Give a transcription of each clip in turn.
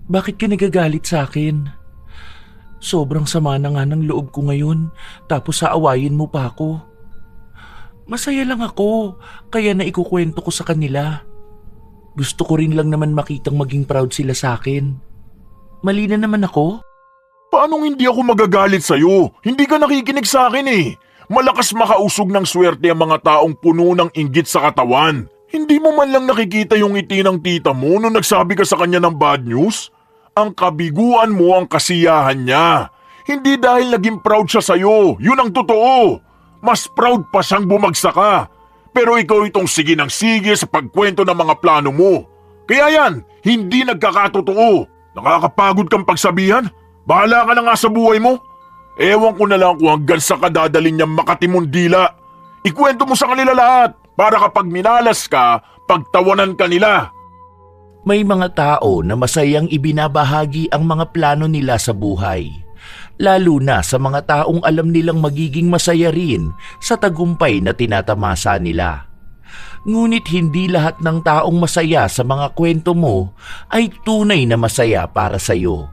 Bakit ka nagagalit sa akin? Sobrang sama na nga ng loob ko ngayon, tapos aawayin mo pa ako. Masaya lang ako, kaya naikukwento ko sa kanila. Gusto ko rin lang naman makitang maging proud sila sa akin. Mali na naman ako? Paanong hindi ako magagalit sa'yo? Hindi ka nakikinig sa akin eh. Malakas makausog ng swerte ang mga taong puno ng inggit sa katawan. Hindi mo man lang nakikita yung ngiti ng tita mo nung nagsabi ka sa kanya ng bad news? Ang kabiguan mo ang kasiyahan niya. Hindi dahil naging proud siya sa'yo, yun ang totoo. Mas proud pa siyang bumagsak ka. Pero ikaw itong sige ng sige sa pagkwento ng mga plano mo. Kaya yan, hindi nagkakatotoo. Nakakapagod kang pagsabihan. Bahala ka na nga sa buhay mo. Ewan ko na lang kung hanggang sa kadadalin niyang Makatimon dila. Ikwento mo sa kanila lahat para kapag minalas ka, pagtawanan ka nila. May mga tao na masayang ibinabahagi ang mga plano nila sa buhay. Lalo na sa mga taong alam nilang magiging masaya rin sa tagumpay na tinatamasa nila. Ngunit hindi lahat ng taong masaya sa mga kwento mo ay tunay na masaya para sa iyo.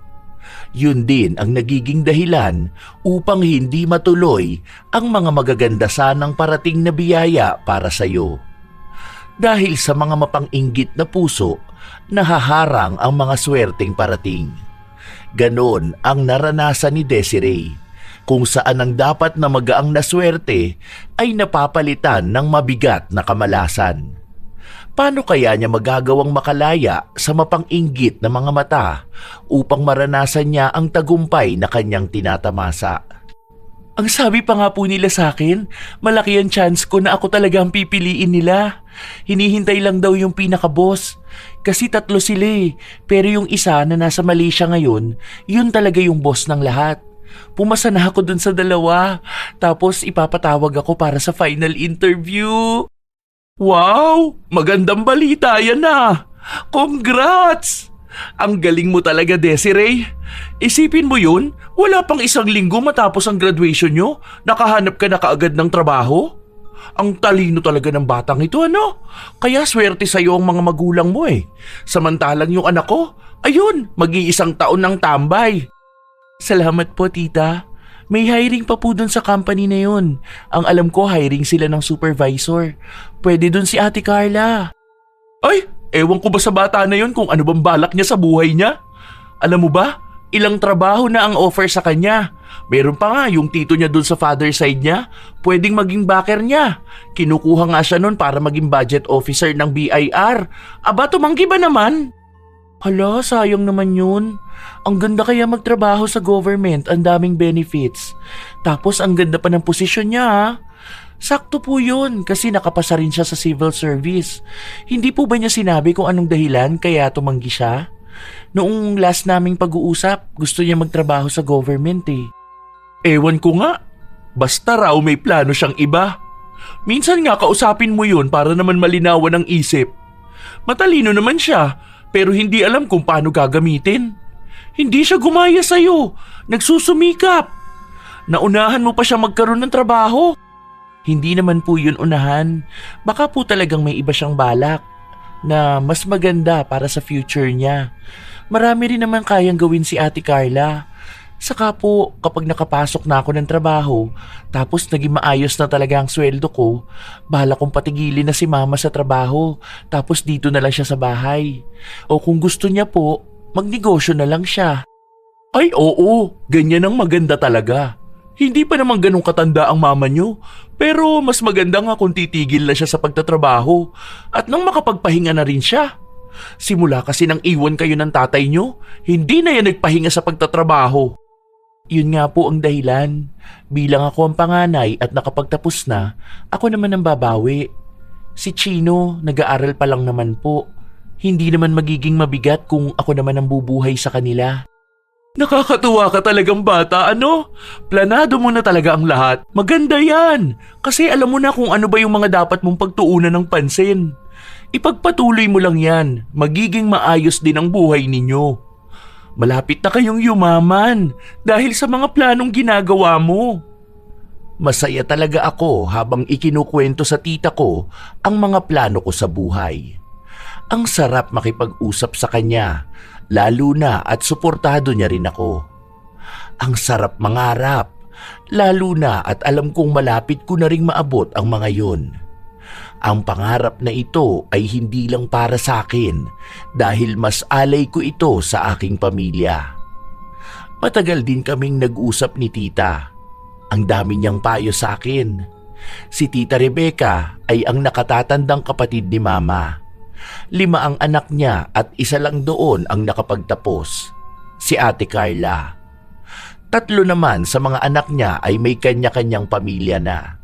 Yun din ang nagiging dahilan upang hindi matuloy ang mga magaganda sanang parating na biyaya para sa iyo. Dahil sa mga mapang-inggit na puso, nahaharang ang mga swerteng parating. Ganon ang naranasan ni Desiree, kung saan ang dapat na magaang na swerte ay napapalitan ng mabigat na kamalasan. Paano kaya niya magagawang makalaya sa mapang-inggit na mga mata upang maranasan niya ang tagumpay na kanyang tinatamasa? Ang sabi pa nga po nila sa akin, malaki ang chance ko na ako talaga ang pipiliin nila. Hinihintay lang daw yung pinaka-boss. Kasi 3 sila pero yung isa na nasa Malaysia ngayon, yun talaga yung boss ng lahat. Pumasa na ako dun sa 2, tapos ipapatawag ako para sa final interview. Wow! Magandang balita yan ah! Congrats! Ang galing mo talaga, Desiree. Isipin mo yun, wala pang 1 linggo matapos ang graduation nyo, nakahanap ka na kaagad ng trabaho? Ang talino talaga ng batang ito, ano? Kaya swerte sa'yo ang mga magulang mo eh. Samantalang yung anak ko, ayun, mag-iisang taon ng tambay. Salamat po, tita. May hiring pa po dun sa company na yun. Ang alam ko, hiring sila ng supervisor. Pwede dun si Ate Carla. Ay, ewan ko ba sa bata na yun kung ano bang balak niya sa buhay niya? Alam mo ba, ilang trabaho na ang offer sa kanya. Meron pa nga yung tito niya dun sa father side niya, pwedeng maging backer niya. Kinukuha nga siya nun para maging budget officer ng BIR. Aba, tumanggi ba naman? Hala, sayang naman yun. Ang ganda kaya magtrabaho sa government, ang daming benefits. Tapos ang ganda pa ng posisyon niya ha. Sakto po yun kasi nakapasa rin siya sa civil service. Hindi po ba niya sinabi kung anong dahilan kaya tumanggi siya? Noong last naming pag-uusap, gusto niya magtrabaho sa government eh. Ewan ko nga. Basta raw may plano siyang iba. Minsan nga kausapin mo yun para naman malinawan ang isip. Matalino naman siya, pero hindi alam kung paano gagamitin. Hindi siya gumaya sa'yo. Nagsusumikap. Naunahan mo pa siya magkaroon ng trabaho. Hindi naman po yun unahan. Baka po talagang may iba siyang balak na mas maganda para sa future niya. Marami rin naman kayang gawin si Ate Carla. Saka po, kapag nakapasok na ako ng trabaho, tapos naging maayos na talaga ang sweldo ko, bahala kong patigilin na si mama sa trabaho, tapos dito na lang siya sa bahay. O kung gusto niya po, magnegosyo na lang siya. Ay oo, ganyan ang maganda talaga. Hindi pa naman ganun katanda ang mama niyo, pero mas maganda nga kung titigil na siya sa pagtatrabaho at nang makapagpahinga na rin siya. Simula kasi nang iwan kayo ng tatay niyo, hindi na yan nagpahinga sa pagtatrabaho. Yun nga po ang dahilan. Bilang ako ang panganay at nakapagtapos na, ako naman ang babawi. Si Chino, nag-aaral pa lang naman po. Hindi naman magiging mabigat kung ako naman ang bubuhay sa kanila. Nakakatuwa ka talagang bata, ano? Planado mo na talaga ang lahat. Maganda yan. Kasi alam mo na kung ano ba yung mga dapat mong pagtuunan ng pansin. Ipagpatuloy mo lang yan. Magiging maayos din ang buhay ninyo. Malapit na kayong yumaman dahil sa mga planong ginagawa mo. Masaya talaga ako habang ikinukwento sa tita ko ang mga plano ko sa buhay. Ang sarap makipag-usap sa kanya lalo na at suportado niya rin ako. Ang sarap mangarap, lalo na at alam kong malapit ko na ring maabot ang mga yon. Ang pangarap na ito ay hindi lang para sa akin dahil mas alay ko ito sa aking pamilya. Matagal din kaming nag-usap ni tita. Ang dami niyang payo sa akin. Si Tita Rebecca ay ang nakatatandang kapatid ni Mama. 5 ang anak niya at isa lang doon ang nakapagtapos, si Ate Carla. 3 naman sa mga anak niya ay may kanya-kanyang pamilya na.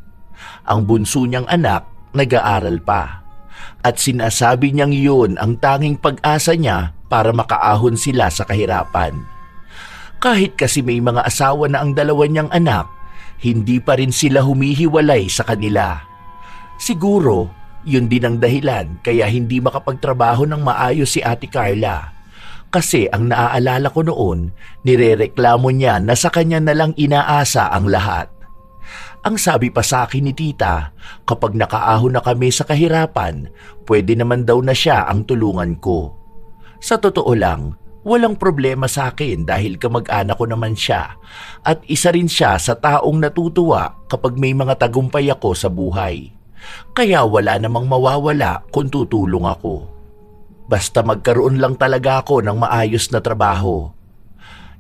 Ang bunso niyang anak nag-aaral pa at sinasabi niyang yun ang tanging pag-asa niya para makaahon sila sa kahirapan. Kahit kasi may mga asawa na ang 2 niyang anak, hindi pa rin sila humihiwalay sa kanila. Siguro, yun din ang dahilan kaya hindi makapagtrabaho ng maayos si Ate Carla. Kasi ang naaalala ko noon, nirereklamo niya na sa kanya na lang inaasa ang lahat. Ang sabi pa sa akin ni tita, kapag nakaahon na kami sa kahirapan, pwede naman daw na siya ang tulungan ko. Sa totoo lang, walang problema sa akin dahil kamag-anak ko naman siya at isa rin siya sa taong natutuwa kapag may mga tagumpay ako sa buhay. Kaya wala namang mawawala kung tutulong ako. Basta magkaroon lang talaga ako ng maayos na trabaho.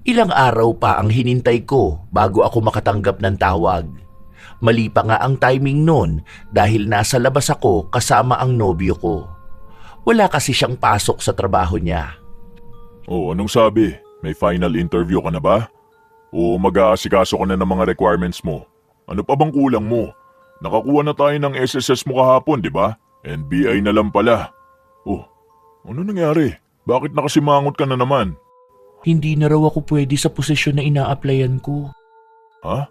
Ilang araw pa ang hinintay ko bago ako makatanggap ng tawag. Mali pa nga ang timing noon dahil nasa labas ako kasama ang nobyo ko. Wala kasi siyang pasok sa trabaho niya. Oh, anong sabi? May final interview ka na ba? O mag-aasikaso ka na ng mga requirements mo? Ano pa bang kulang mo? Nakakuha na tayo ng SSS mo kahapon, di ba? NBI na lang pala. Oh, ano nangyari? Bakit nakasimangot ka na naman? Hindi na raw ako pwede sa posisyon na ina-applyan ko. Ha?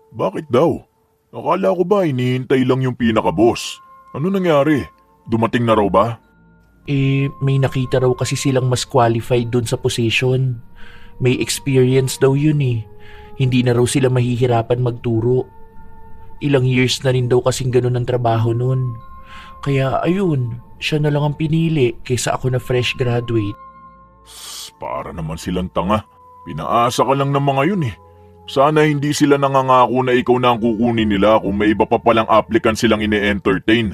Bakit daw? Akala ko ba hinihintay lang yung pinaka-boss? Ano nangyari? Dumating na raw ba? May nakita raw kasi silang mas qualified dun sa position. May experience daw yun eh. Hindi na raw sila mahihirapan magturo. Ilang years na rin daw kasing ganun ang trabaho nun. Kaya ayun, siya na lang ang pinili kaysa ako na fresh graduate. Para naman silang tanga. Pinaasa ka lang ng mga yun eh. Sana hindi sila nangangako na ikaw na ang kukunin nila kung may iba pa palang applicant silang ine-entertain.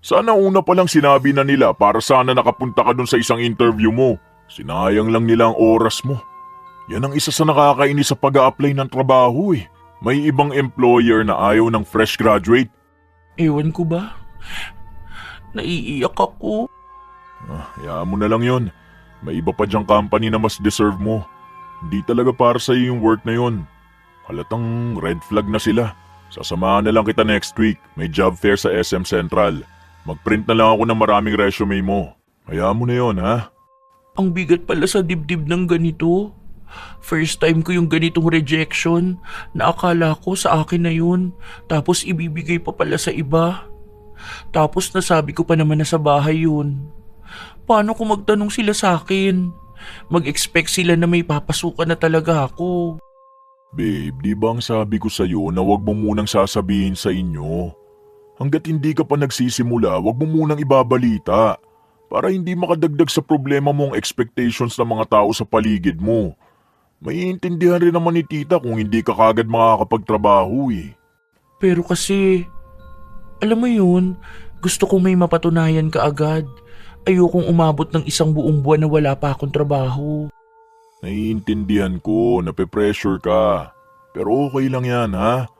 Sana una pa lang sinabi na nila para sana nakapunta ka dun sa isang interview mo. Sinayang lang nila ang oras mo. Yan ang isa sa nakakainis sa pag-a-apply ng trabaho eh. May ibang employer na ayaw ng fresh graduate. Ewan ko ba? Naiiyak ako. Hayaan mo na lang yon. May iba pa dyang company na mas deserve mo. Hindi talaga para sa iyo yung work na yon. Halatang red flag na sila. Sasamahan na lang kita next week. May job fair sa SM Central. Mag-print na lang ako ng maraming resume mo. Hayaan mo na yon, ha? Ang bigat pala sa dibdib ng ganito. First time ko yung ganitong rejection na akala ko sa akin na yun. Tapos ibibigay pa pala sa iba. Tapos nasabi ko pa naman na sa bahay yun. Paano kung magtanong sila sa akin? Mag-expect sila na may papasukan na talaga ako. Babe, di ba ang sabi ko sa'yo na wag mo munang sasabihin sa inyo? Hanggat hindi ka pa nagsisimula, wag mo munang ibabalita. Para hindi makadagdag sa problema mong expectations ng mga tao sa paligid mo. Maiintindihan rin naman ni tita kung hindi ka kagad makakapagtrabaho eh. Pero kasi, alam mo yun, gusto kong may mapatunayan ka agad. Ayokong umabot ng 1 buong buwan na wala pa akong trabaho. Naiintindihan ko, nape-pressure ka. Pero okay lang yan ha.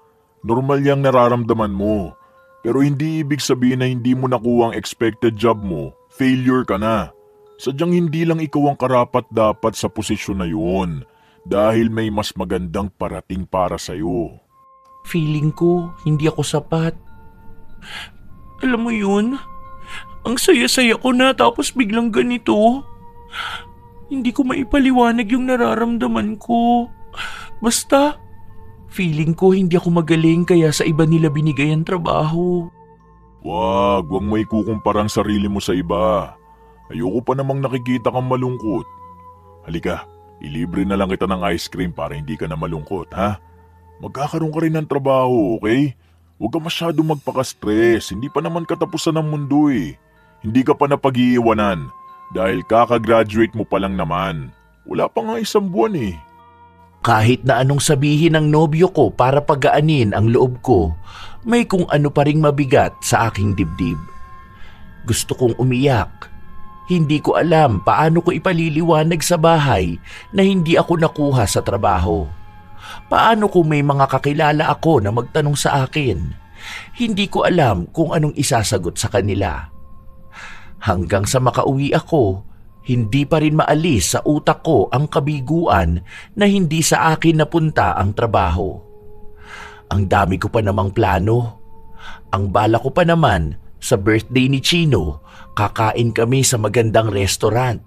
Normal yang nararamdaman mo. Pero hindi ibig sabihin na hindi mo nakuha ang expected job mo, failure ka na. Sadyang hindi lang ikaw ang karapat-dapat sa posisyon na yun. Dahil may mas magandang parating para sa'yo. Feeling ko, hindi ako sapat. Alam mo yun? Ang saya-saya ko na tapos biglang ganito. Hindi ko maipaliwanag yung nararamdaman ko. Basta, feeling ko hindi ako magaling kaya sa iba nila binigay ang trabaho. Wag mo ikukumpara ang sarili mo sa iba. Ayoko pa namang nakikita kang malungkot. Halika, ilibre na lang kita ng ice cream para hindi ka na malungkot, ha? Magkakaroon ka rin ng trabaho, okay? Huwag ka masyadong magpaka-stress, hindi pa naman katapusan ng mundo eh. Hindi ka pa napag-iiwanan. Dahil kakagraduate mo pa lang naman. Wala pa nga 1 buwan eh. Kahit na anong sabihin ng nobyo ko para pagaanin ang loob ko, may kung ano pa ring mabigat sa aking dibdib. Gusto kong umiyak. Hindi ko alam paano ko ipaliliwanag sa bahay na hindi ako nakuha sa trabaho. Paano kung may mga kakilala ako na magtanong sa akin? Hindi ko alam kung anong isasagot sa kanila. Hanggang sa makauwi ako, hindi pa rin maalis sa utak ko ang kabiguan na hindi sa akin napunta ang trabaho. Ang dami ko pa namang plano. Ang bala ko pa naman, sa birthday ni Chino, kakain kami sa magandang restaurant.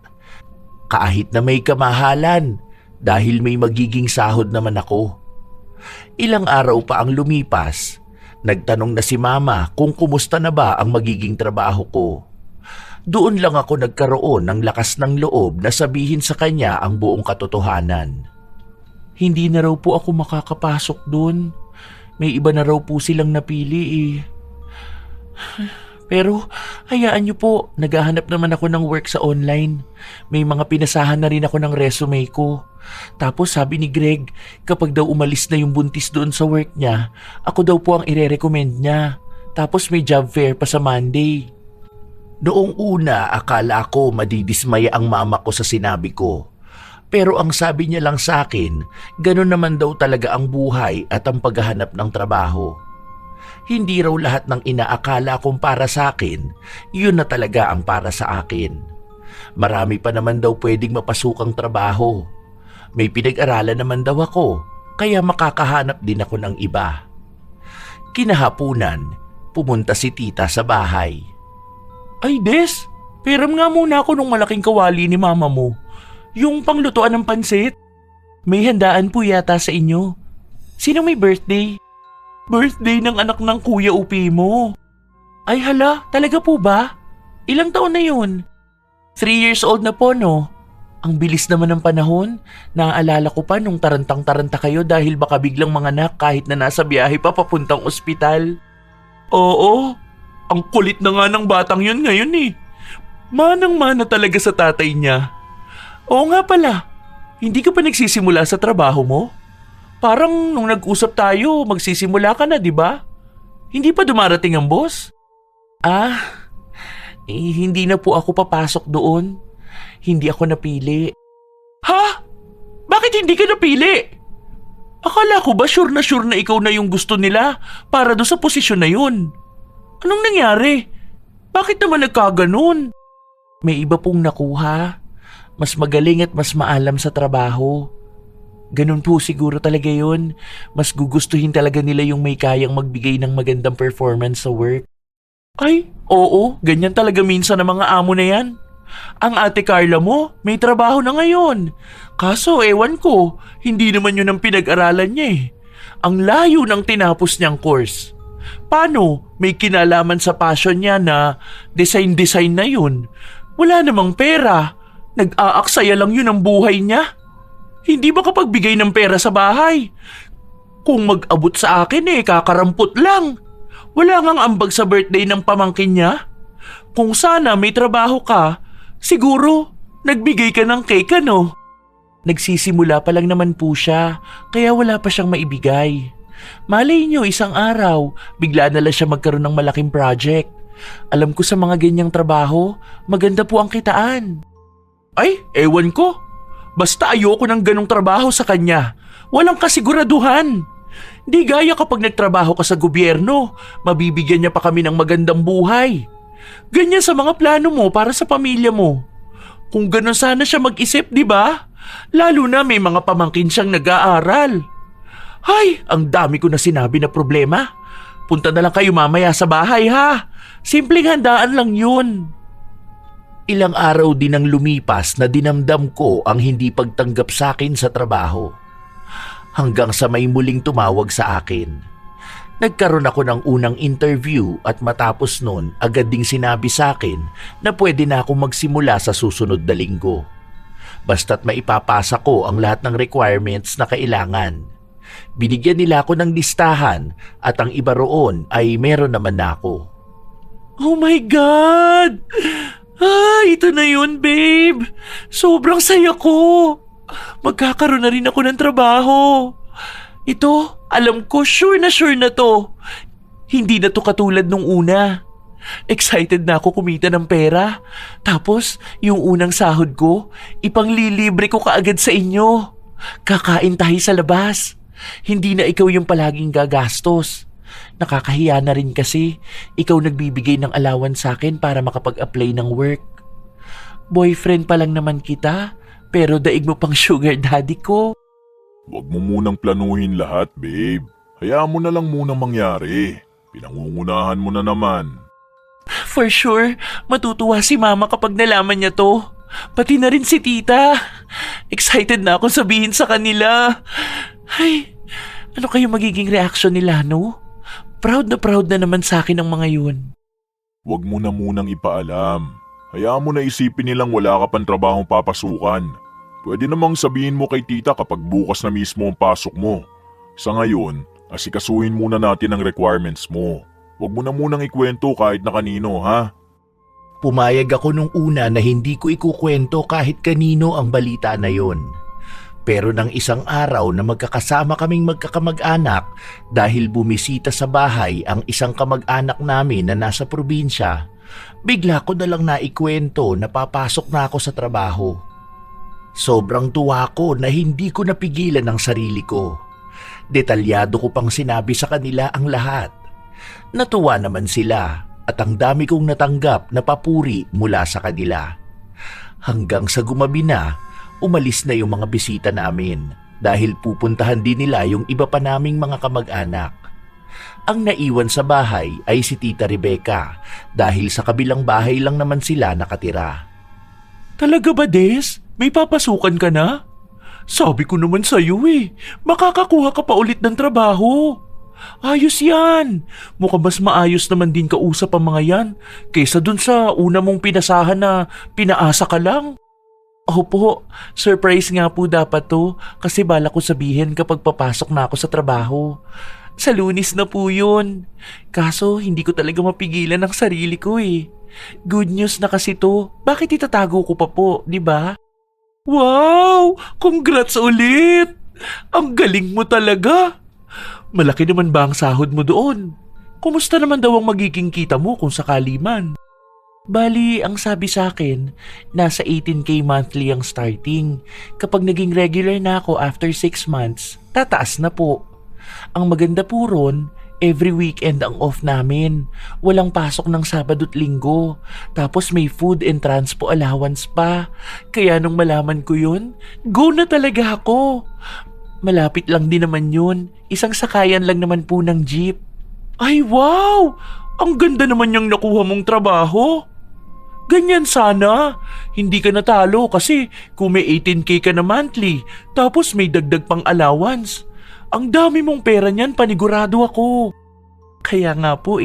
Kahit na may kamahalan, dahil may magiging sahod naman ako. Ilang araw pa ang lumipas, nagtanong na si Mama kung kumusta na ba ang magiging trabaho ko. Doon lang ako nagkaroon ng lakas ng loob na sabihin sa kanya ang buong katotohanan. Hindi na raw po ako makakapasok doon. May iba na raw po silang napili eh. Pero hayaan niyo po, naghahanap naman ako ng work sa online. May mga pinasahan na rin ako ng resume ko. Tapos sabi ni Greg, kapag daw umalis na yung buntis doon sa work niya, ako daw po ang ire-recommend niya. Tapos may job fair pa sa Monday. Noong una, akala ko madidismaya ang mama ko sa sinabi ko. Pero ang sabi niya lang sa akin, ganun naman daw talaga ang buhay at ang paghahanap ng trabaho. Hindi raw lahat ng inaakala kong para sa akin, yun na talaga ang para sa akin. Marami pa naman daw pwedeng mapasukang trabaho. May pinag-aralan naman daw ako, kaya makakahanap din ako ng iba. Kinahapunan, pumunta si tita sa bahay. Ay, Des, piram nga muna ako nung malaking kawali ni mama mo. Yung panglutuan ng pansit. May handaan po yata sa inyo. Sino may birthday? Birthday ng anak ng Kuya Upi mo. Ay hala, talaga po ba? Ilang taon na yun? 3 years old na po, no? Ang bilis naman ng panahon. Naaalala ko pa nung tarantang-taranta kayo dahil baka biglang manganak kahit na nasa biyahe pa papuntang ospital. Oo, ang kulit na nga ng batang yun ngayon eh. Manang-mana talaga sa tatay niya. Oo nga pala, hindi ka pa nagsisimula sa trabaho mo? Parang nung nag-usap tayo, magsisimula ka na, di ba? Hindi pa dumarating ang boss? Hindi na po ako papasok doon. Hindi ako napili. Ha? Bakit hindi ka napili? Akala ko ba sure na ikaw na yung gusto nila para doon sa posisyon na yun? Anong nangyari? Bakit naman nagkaganon? May iba pong nakuha. Mas magaling at mas maalam sa trabaho. Ganun po siguro talaga yun. Mas gugustuhin talaga nila yung may kayang magbigay ng magandang performance sa work. Ay, oo, ganyan talaga minsan ang mga amo na yan. Ang ate Carla mo, may trabaho na ngayon. Kaso ewan ko, hindi naman yun ang pinag-aralan niya eh. Ang layo ng tinapos niyang course. Paano? May kinalaman sa passion niya na design na yun. Wala namang pera. Nag-aaksaya lang yun ang buhay niya. Hindi ba kapagbigay ng pera sa bahay? Kung mag-abot sa akin kakarampot lang. Wala ngang ambag sa birthday ng pamangkin niya. Kung sana may trabaho ka, siguro nagbigay ka ng cake ano? Nagsisimula pa lang naman po siya, kaya wala pa siyang maibigay. Malay niyo isang araw, bigla na lang siya magkaroon ng malaking project. Alam ko sa mga ganyang trabaho, maganda po ang kitaan. Ay, ewan ko. Basta ayoko ng ganong trabaho sa kanya. Walang kasiguraduhan. Di gaya kapag nagtrabaho ka sa gobyerno, mabibigyan niya pa kami ng magandang buhay. Ganyan sa mga plano mo para sa pamilya mo. Kung ganon sana siya mag-isip, di ba? Lalo na may mga pamangkin siyang nag-aaral. Ay, ang dami ko na sinabi na problema. Punta na lang kayo mamaya sa bahay ha. Simpleng handaan lang yun. Ilang araw din ang lumipas na dinamdam ko ang hindi pagtanggap sa akin sa trabaho. Hanggang sa may muling tumawag sa akin. Nagkaroon ako ng unang interview at matapos nun agad ding sinabi sa akin na pwede na akong magsimula sa susunod na linggo. Basta't maipapasa ko ang lahat ng requirements na kailangan. Binigyan nila ako ng listahan at ang iba roon ay meron naman na ako. Oh my God! Ito na yun, babe. Sobrang saya ko. Magkakaroon na rin ako ng trabaho. Ito, alam ko, sure na to. Hindi na to katulad nung una. Excited na ako kumita ng pera. Tapos, yung unang sahod ko, ipanglilibre ko kaagad sa inyo. Kakain tayo sa labas. Hindi na ikaw yung palaging gagastos. Nakakahiya na rin kasi ikaw nagbibigay ng allowance sa akin para makapag-apply ng work. Boyfriend pa lang naman kita, pero daig mo pang sugar daddy ko. Huwag mo munang planuhin lahat, babe. Hayaan mo na lang munang mangyari. Pinangungunahan mo na naman. For sure, matutuwa si mama kapag nalaman niya to. Pati na rin si tita. Excited na ako sabihin sa kanila. Ay, ano kayo magiging reaksyon nila, no? Proud na naman sa akin ang mga yun. Huwag mo na munang ipaalam. Hayaan mo na isipin nilang wala ka pang trabahong papasukan. Pwede namang sabihin mo kay tita kapag bukas na mismo ang pasok mo. Sa ngayon, asikasuhin muna natin ang requirements mo. Huwag mo na munang ikwento kahit na kanino, ha? Pumayag ako nung una na hindi ko ikukwento kahit kanino ang balita na yon. Pero nang isang araw na magkakasama kaming magkakamag-anak dahil bumisita sa bahay ang isang kamag-anak namin na nasa probinsya, bigla ko na lang naikwento na papasok na ako sa trabaho. Sobrang tuwa ko na hindi ko napigilan ang sarili ko. Detalyado ko pang sinabi sa kanila ang lahat. Natuwa naman sila at ang dami kong natanggap na papuri mula sa kanila. Hanggang sa gumabi na, umalis na yung mga bisita namin dahil pupuntahan din nila yung iba pa naming mga kamag-anak. Ang naiwan sa bahay ay si Tita Rebecca dahil sa kabilang bahay lang naman sila nakatira. Talaga ba, Des? May papasukan ka na? Sabi ko naman sa'yo makakakuha ka pa ulit ng trabaho. Ayos yan. Mukhang mas maayos naman din kausap ang mga yan kaysa dun sa una mong pinasahan na pinaasa ka lang. Opo, surprise nga po dapat to kasi bala ko sabihin kapag papasok na ako sa trabaho. Sa Lunes na po yun. Kaso hindi ko talaga mapigilan ang sarili ko Good news na kasi to. Bakit itatago ko pa po, di ba? Wow! Congrats ulit! Ang galing mo talaga! Malaki naman ba ang sahod mo doon? Kumusta naman daw ang magiging kita mo kung sakali man? Bali, ang sabi sa akin, nasa 18K monthly ang starting. Kapag naging regular na ako after 6 months, tataas na po. Ang maganda po ron, every weekend ang off namin. Walang pasok ng Sabado at Linggo. Tapos may food and transpo allowance pa. Kaya nung malaman ko yun, go na talaga ako. Malapit lang din naman yun. Isang sakayan lang naman po ng jeep. Ay wow! Ang ganda naman yung nakuha mong trabaho. Ganyan sana. Hindi ka natalo kasi kung may 18K ka na monthly, tapos may dagdag pang allowance. Ang dami mong pera niyan, panigurado ako. Kaya nga po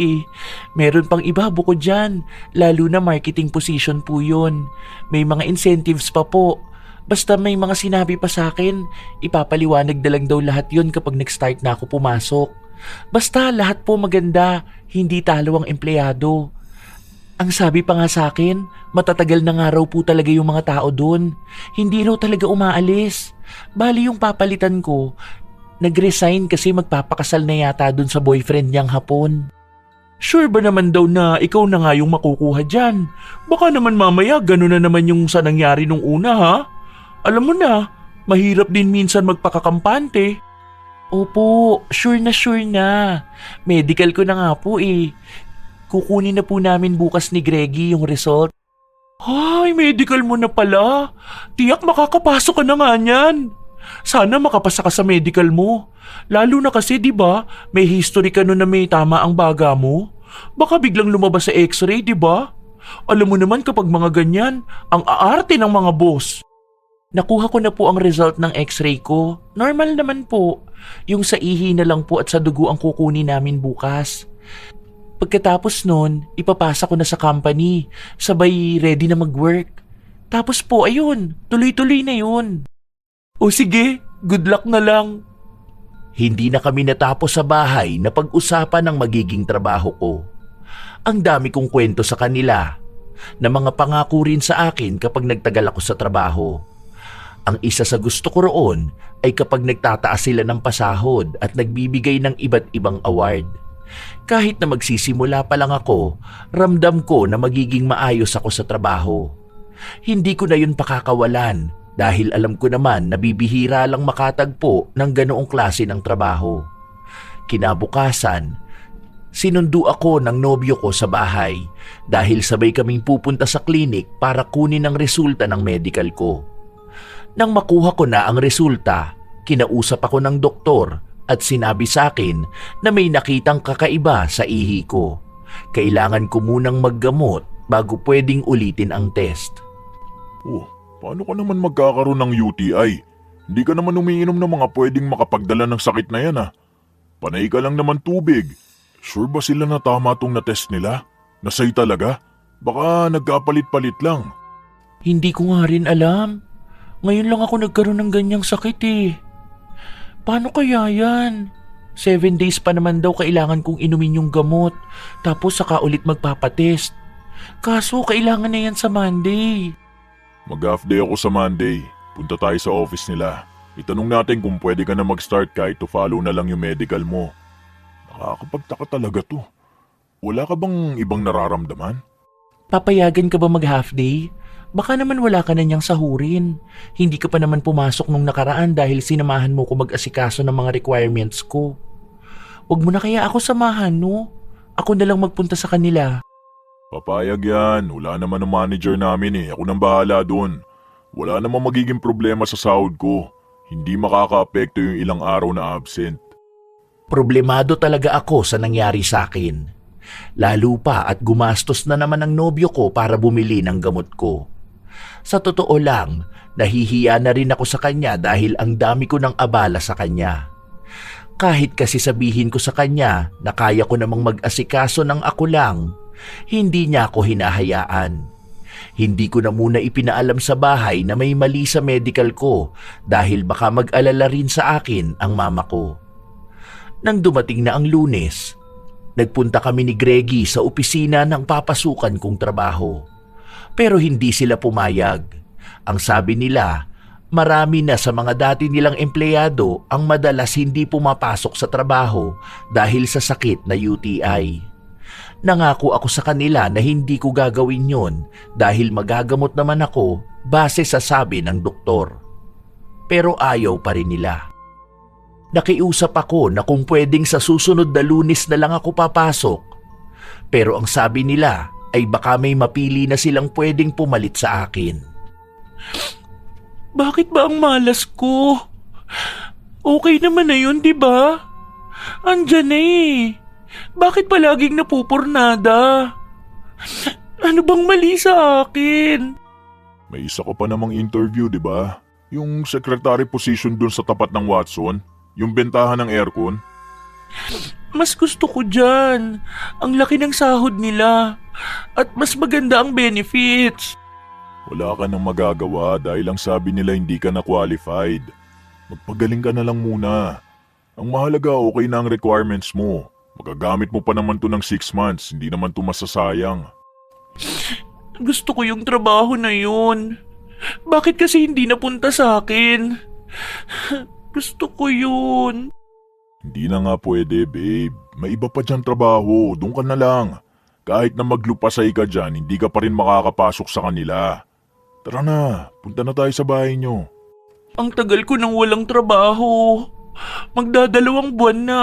meron pang iba bukod dyan, lalo na marketing position po yun. May mga incentives pa po. Basta may mga sinabi pa sa akin, ipapaliwanag na lang daw lahat yun kapag nag-start na ako pumasok. Basta lahat po maganda, hindi talo ang empleyado. Ang sabi pa nga sa akin, matatagal na nga raw po talaga yung mga tao doon. Hindi raw talaga umaalis. Bali yung papalitan ko, nag-resign kasi magpapakasal na yata doon sa boyfriend niyang Hapon. Sure ba naman daw na ikaw na nga yung makukuha dyan? Baka naman mamaya gano'n na naman yung sa nangyari nung una ha? Alam mo na, mahirap din minsan magpakakampante. Opo, sure na. Medical ko na nga po Kukunin na po namin bukas ni Greggy yung result. Ay, medical mo na pala. Tiyak makakapasok ka na nga niyan. Sana makapasa ka sa medical mo. Lalo na kasi 'di ba, may history ka nun na may tama ang baga mo. Baka biglang lumabas sa x-ray 'di ba? Alam mo naman kapag mga ganyan, ang aarte ng mga boss. Nakuha ko na po ang result ng x-ray ko. Normal naman po. Yung sa ihi na lang po at sa dugo ang kukunin namin bukas. Pagkatapos nun, ipapasa ko na sa company. Sabay ready na mag-work. Tapos po, ayun, tuloy-tuloy na yun. O sige, good luck na lang. Hindi na kami natapos sa bahay na pag-usapan ng magiging trabaho ko. Ang dami kong kwento sa kanila. na mga pangako rin sa akin kapag nagtagal ako sa trabaho. Ang isa sa gusto ko roon ay kapag nagtataas sila ng pasahod at nagbibigay ng iba't ibang award. Kahit na magsisimula pa lang ako, ramdam ko na magiging maayos ako sa trabaho. Hindi ko na yun pakakawalan dahil alam ko naman na bibihira lang makatagpo ng ganoong klase ng trabaho. Kinabukasan, sinundo ako ng nobyo ko sa bahay dahil sabay kaming pupunta sa klinik para kunin ang resulta ng medical ko. Nang makuha ko na ang resulta, kinausap ako ng doktor at sinabi sa akin na may nakitang kakaiba sa ihi ko. Kailangan ko munang maggamot bago pwedeng ulitin ang test. Oh, paano ka naman magkakaroon ng UTI? Hindi ka naman umiinom ng mga pwedeng makapagdala ng sakit na yan Panay ka lang naman tubig. Sure ba sila na tama tong na-test nila? Nasay talaga? Baka nagkapalit-palit lang. Hindi ko nga rin alam. Ngayon lang ako nagkaroon ng ganyang sakit Paano kaya yan? 7 days pa naman daw kailangan kong inumin yung gamot. Tapos saka ulit magpapatest. Kaso kailangan na yan sa Monday. Mag-half day ako sa Monday. Punta tayo sa office nila. Itanong natin kung pwede ka na mag-start kahit to follow na lang yung medical mo. Nakakapagtaka talaga to. Wala ka bang ibang nararamdaman? Papayagan ka ba mag-half day? Baka naman wala ka na niyang sahurin. Hindi ka pa naman pumasok nung nakaraan dahil sinamahan mo ko mag-asikaso ng mga requirements ko. Huwag mo na kaya ako samahan, no? Ako na lang magpunta sa kanila. Papayag yan. Wala naman ang manager namin Ako nang bahala doon. Wala namang magiging problema sa sahod ko. Hindi makaka-apekto yung ilang araw na absent. Problemado talaga ako sa nangyari sa akin. Lalo pa at gumastos na naman ang nobyo ko para bumili ng gamot ko. Sa totoo lang, nahihiya na rin ako sa kanya dahil ang dami ko ng abala sa kanya. Kahit kasi sabihin ko sa kanya na kaya ko namang mag-asikaso ng ako lang, hindi niya ako hinahayaan. Hindi ko na muna ipinaalam sa bahay na may mali sa medical ko dahil baka mag-alala rin sa akin ang mama ko. Nang dumating na ang Lunes, nagpunta kami ni Greggy sa opisina ng papasukan kong trabaho. Pero hindi sila pumayag. Ang sabi nila, marami na sa mga dati nilang empleyado ang madalas hindi pumapasok sa trabaho dahil sa sakit na UTI. Nangako ako sa kanila na hindi ko gagawin yon dahil magagamot naman ako base sa sabi ng doktor. Pero ayaw pa rin nila. Nakiusap ako na kung pwedeng sa susunod na Lunes na lang ako papasok. Pero ang sabi nila ay baka may mapili na silang pwedeng pumalit sa akin. Bakit ba ang malas ko? Okay naman na yun, di ba? Andyan na Bakit palaging napupurnada? Ano bang mali sa akin? May isa ko pa namang interview, di ba? Yung secretary position dun sa tapat ng Watson, yung bentahan ng aircon. Mas gusto ko dyan. Ang laki ng sahod nila. At mas maganda ang benefits. Wala ka nang magagawa dahil ang sabi nila hindi ka na qualified. Magpagaling ka na lang muna. Ang mahalaga okay na ang requirements mo. Magagamit mo pa naman to ng 6 months, hindi naman to masasayang. Gusto ko yung trabaho na yun. Bakit kasi hindi napunta sa akin? Gusto ko yun. Hindi na nga pwede, babe. May iba pa dyan trabaho, doon ka na lang. Kahit na maglupasay ka dyan, hindi ka pa rin makakapasok sa kanila. Tara na, punta na tayo sa bahay nyo. Ang tagal ko nang walang trabaho. Magdadalawang buwan na.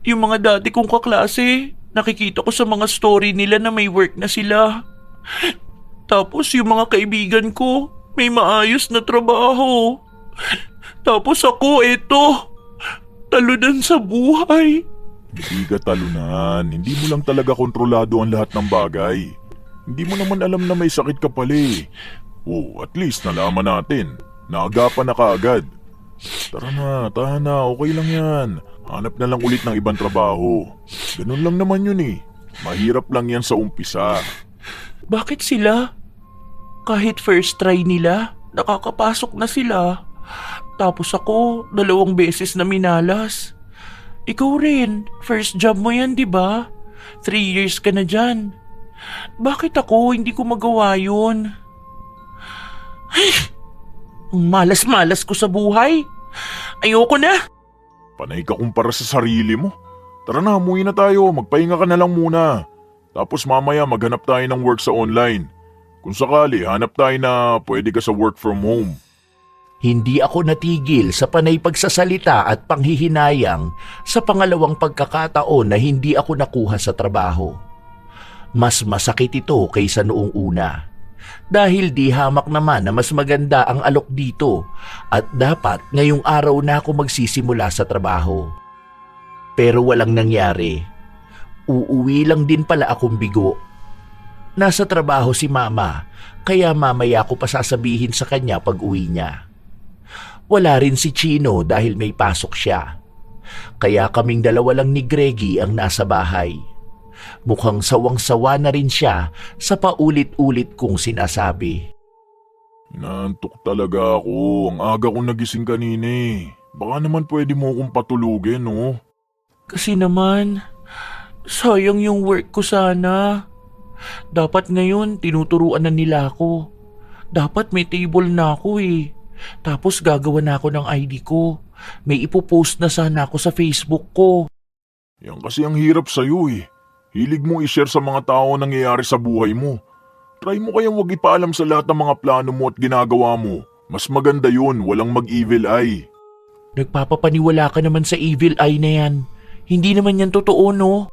Yung mga dati kong kaklase, nakikita ko sa mga story nila na may work na sila. Tapos yung mga kaibigan ko, may maayos na trabaho. Tapos ako, eto, talunan sa buhay. Hindi ka talunan, hindi mo lang talaga kontrolado ang lahat ng bagay. Hindi mo naman alam na may sakit ka pala Oh, at least nalaman natin. Naagapan na kaagad. Tara na, tahan na, okay lang yan. Hanap na lang ulit ng ibang trabaho. Ganun lang naman yun Mahirap lang yan sa umpisa. Bakit sila? Kahit first try nila, nakakapasok na sila. Tapos ako, 2 beses na minalas. Ikaw rin, first job mo yan, di ba? 3 years ka na dyan. Bakit ako? Hindi ko magawa yun. Ay, ang malas-malas ko sa buhay. Ayoko na. Panay ka kumpara sa sarili mo. Tara na, umuwi na tayo. Magpahinga ka na lang muna. Tapos mamaya maghanap tayo ng work sa online. Kung sakali, hanap tayo na pwede ka sa work from home. Hindi ako natigil sa panay pagsasalita at panghihinayang sa pangalawang pagkakataon na hindi ako nakuha sa trabaho. Mas masakit ito kaysa noong una. Dahil di hamak naman na mas maganda ang alok dito at dapat ngayong araw na ako magsisimula sa trabaho. Pero walang nangyari. Uuwi lang din pala akong bigo. Nasa trabaho si Mama, kaya mamaya ko pa sasabihin sa kanya pag uwi niya. Wala rin si Chino dahil may pasok siya. Kaya kaming dalawa lang ni Greggy ang nasa bahay. Mukhang sawang-sawa na rin siya sa paulit-ulit kong sinasabi. Inaantok talaga ako. Ang aga kong nagising kanina eh. Baka naman pwede mo akong patulugin, no? Kasi naman, sayang yung work ko sana. Dapat ngayon tinuturuan na nila ako. Dapat may table na ako eh. Tapos gagawa na ako ng ID ko. May ipopost na sana ako sa Facebook ko. Yan kasi ang hirap sa'yo eh. Hilig mong i-share sa mga tao ang nangyayari sa buhay mo. Try mo kayang wag ipaalam sa lahat ng mga plano mo at ginagawa mo. Mas maganda yun, walang mag-evil eye. Nagpapapaniwala ka naman sa evil eye na yan. Hindi naman yan totoo, no?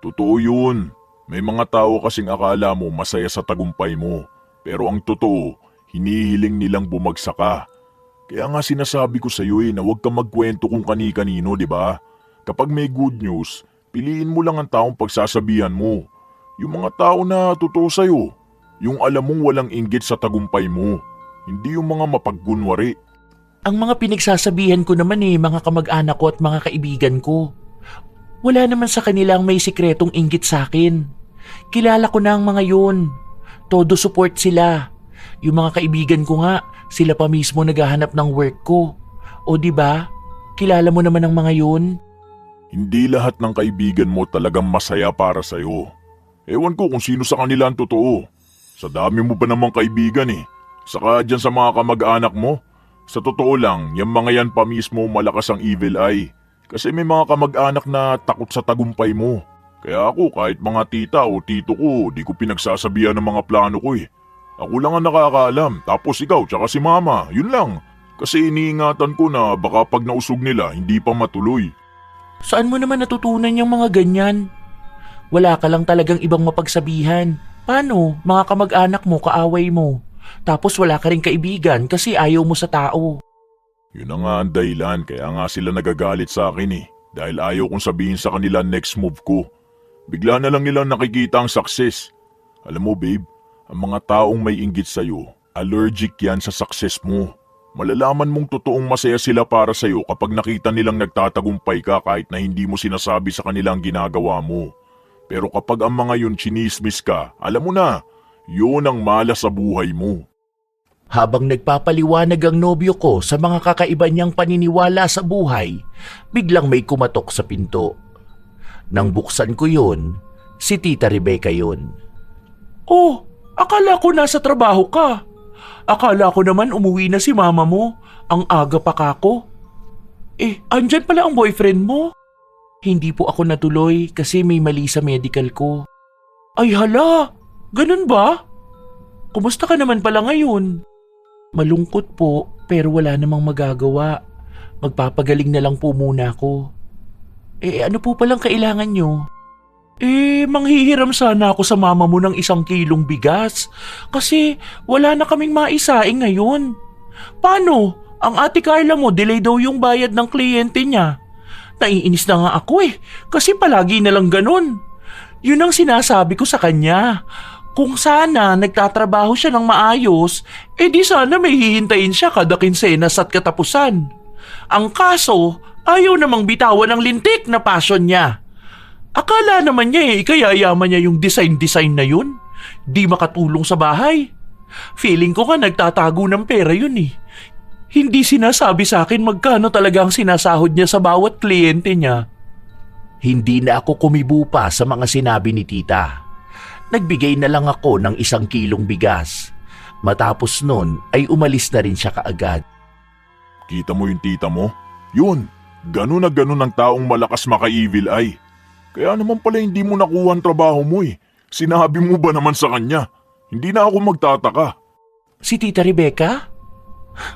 Totoo yun. May mga tao kasing akala mo masaya sa tagumpay mo. Pero ang totoo, hinihiling nilang bumagsak ka. Kaya nga sinasabi ko sa iyo na huwag kang magkwento kung kani-kanino, di ba? Kapag may good news, piliin mo lang ang taong pagsasabihan mo. Yung mga tao na totoo sa'yo. Yung alam mong walang inggit sa tagumpay mo. Hindi yung mga mapaggunwari. Ang mga pinagsasabihan ko naman mga kamag-anak ko at mga kaibigan ko. Wala naman sa kanilang may sikretong inggit sa akin. Kilala ko na ang mga yun. Todo support sila. Yung mga kaibigan ko nga, sila pa mismo naghahanap ng work ko. O di ba? Kilala mo naman ang mga yun? Hindi lahat ng kaibigan mo talagang masaya para sa'yo. Ewan ko kung sino sa kanila ang totoo. Sa dami mo ba namang kaibigan eh. Saka dyan sa mga kamag-anak mo. Sa totoo lang, yung mga yan pa mismo malakas ang evil eye. Kasi may mga kamag-anak na takot sa tagumpay mo. Kaya ako kahit mga tita o tito ko, di ko pinagsasabihan ng mga plano ko eh. Ako lang ang nakakaalam, tapos ikaw tsaka si mama, yun lang. Kasi iniingatan ko na baka pag nausog nila, hindi pa matuloy. Saan mo naman natutunan yung mga ganyan? Wala ka lang talagang ibang mapagsabihan. Paano? Mga kamag-anak mo, kaaway mo. Tapos wala ka rin kaibigan kasi ayaw mo sa tao. Yun na nga ang dahilan, kaya nga sila nagagalit sa akin eh. Dahil ayaw kong sabihin sa kanila next move ko. Bigla na lang nilang nakikita ang success. Alam mo babe, ang mga taong may inggit sa'yo, allergic yan sa success mo. Malalaman mong totoong masaya sila para sa'yo kapag nakita nilang nagtatagumpay ka kahit na hindi mo sinasabi sa kanilang ginagawa mo. Pero kapag ang mga yun chinismis ka, alam mo na, yun ang malas sa buhay mo. Habang nagpapaliwanag ang nobyo ko sa mga kakaiba niyang paniniwala sa buhay, biglang may kumatok sa pinto. Nang buksan ko yun, si Tita Rebecca yun. Oh, akala ko nasa trabaho ka. Akala ko naman umuwi na si mama mo. Ang aga pa kako. Andyan pala ang boyfriend mo? Hindi po ako natuloy kasi may mali sa medical ko. Ay hala, ganun ba? Kumusta ka naman pala ngayon? Malungkot po pero wala namang magagawa. Magpapagaling na lang po muna ako. Ano po palang kailangan nyo? Manghihiram sana ako sa mama mo ng 1 kilong bigas. Kasi wala na kaming maisaing ngayon. Paano? Ang ate Carla mo, delay daw yung bayad ng kliyente niya. Naiinis na nga ako kasi palagi na lang ganun. Yun ang sinasabi ko sa kanya. Kung sana nagtatrabaho siya ng maayos, di sana may hihintayin siya kada kinsenas at katapusan. Ang kaso, ayaw namang bitawan ang lintik na passion niya. Akala naman niya ikayayaman niya yung design na yun. Di makatulong sa bahay. Feeling ko nga nagtatago ng pera yun Hindi sinasabi sa akin magkano talaga ang sinasahod niya sa bawat kliyente niya. Hindi na ako kumibo pa sa mga sinabi ni tita. Nagbigay na lang ako ng 1 kilong bigas. Matapos nun ay umalis na rin siya kaagad. Kita mo yung tita mo? Yun, ganun na ganun ang taong malakas maka-evil eye. Kaya naman pala hindi mo nakuha ang trabaho mo eh. Sinabi mo ba naman sa kanya? Hindi na ako magtataka. Si Tita Rebecca?